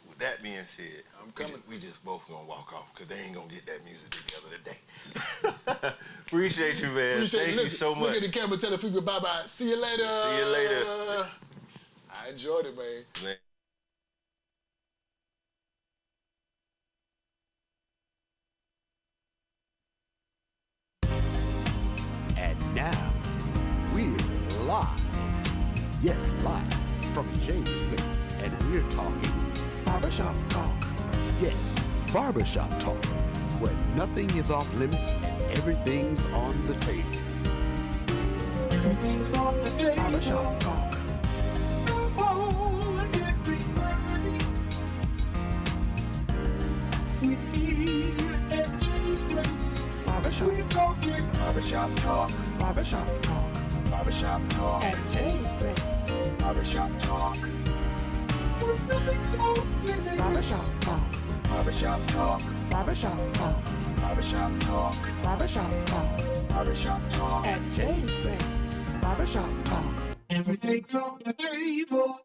with that being said, I'm coming. We just both gonna walk off because they ain't gonna get that music together today. Appreciate you, man. Appreciate it. Thank you Listen, so much. Look at the camera. Tell the people bye-bye. See you later. See you later. I enjoyed it, man. Man. And now, we're live. Yes, live from James Place. And we're talking Barbershop Talk. Yes, Barbershop Talk, where nothing is off limits and everything's on the table. Everything's on the table. Barbershop Talk. Come on, everybody. We're here at James Place. Barbershop We're talking barbershop talk. Barbershop Talk. Barbershop talk. At James Place. Barbershop talk. Where nothing's off limits. Barbershop Talk. Barbershop talk. Barbershop Talk. Barbershop talk. Barbershop Talk. Barbershop talk. At James Place. Barbershop Talk. Everything's on the table.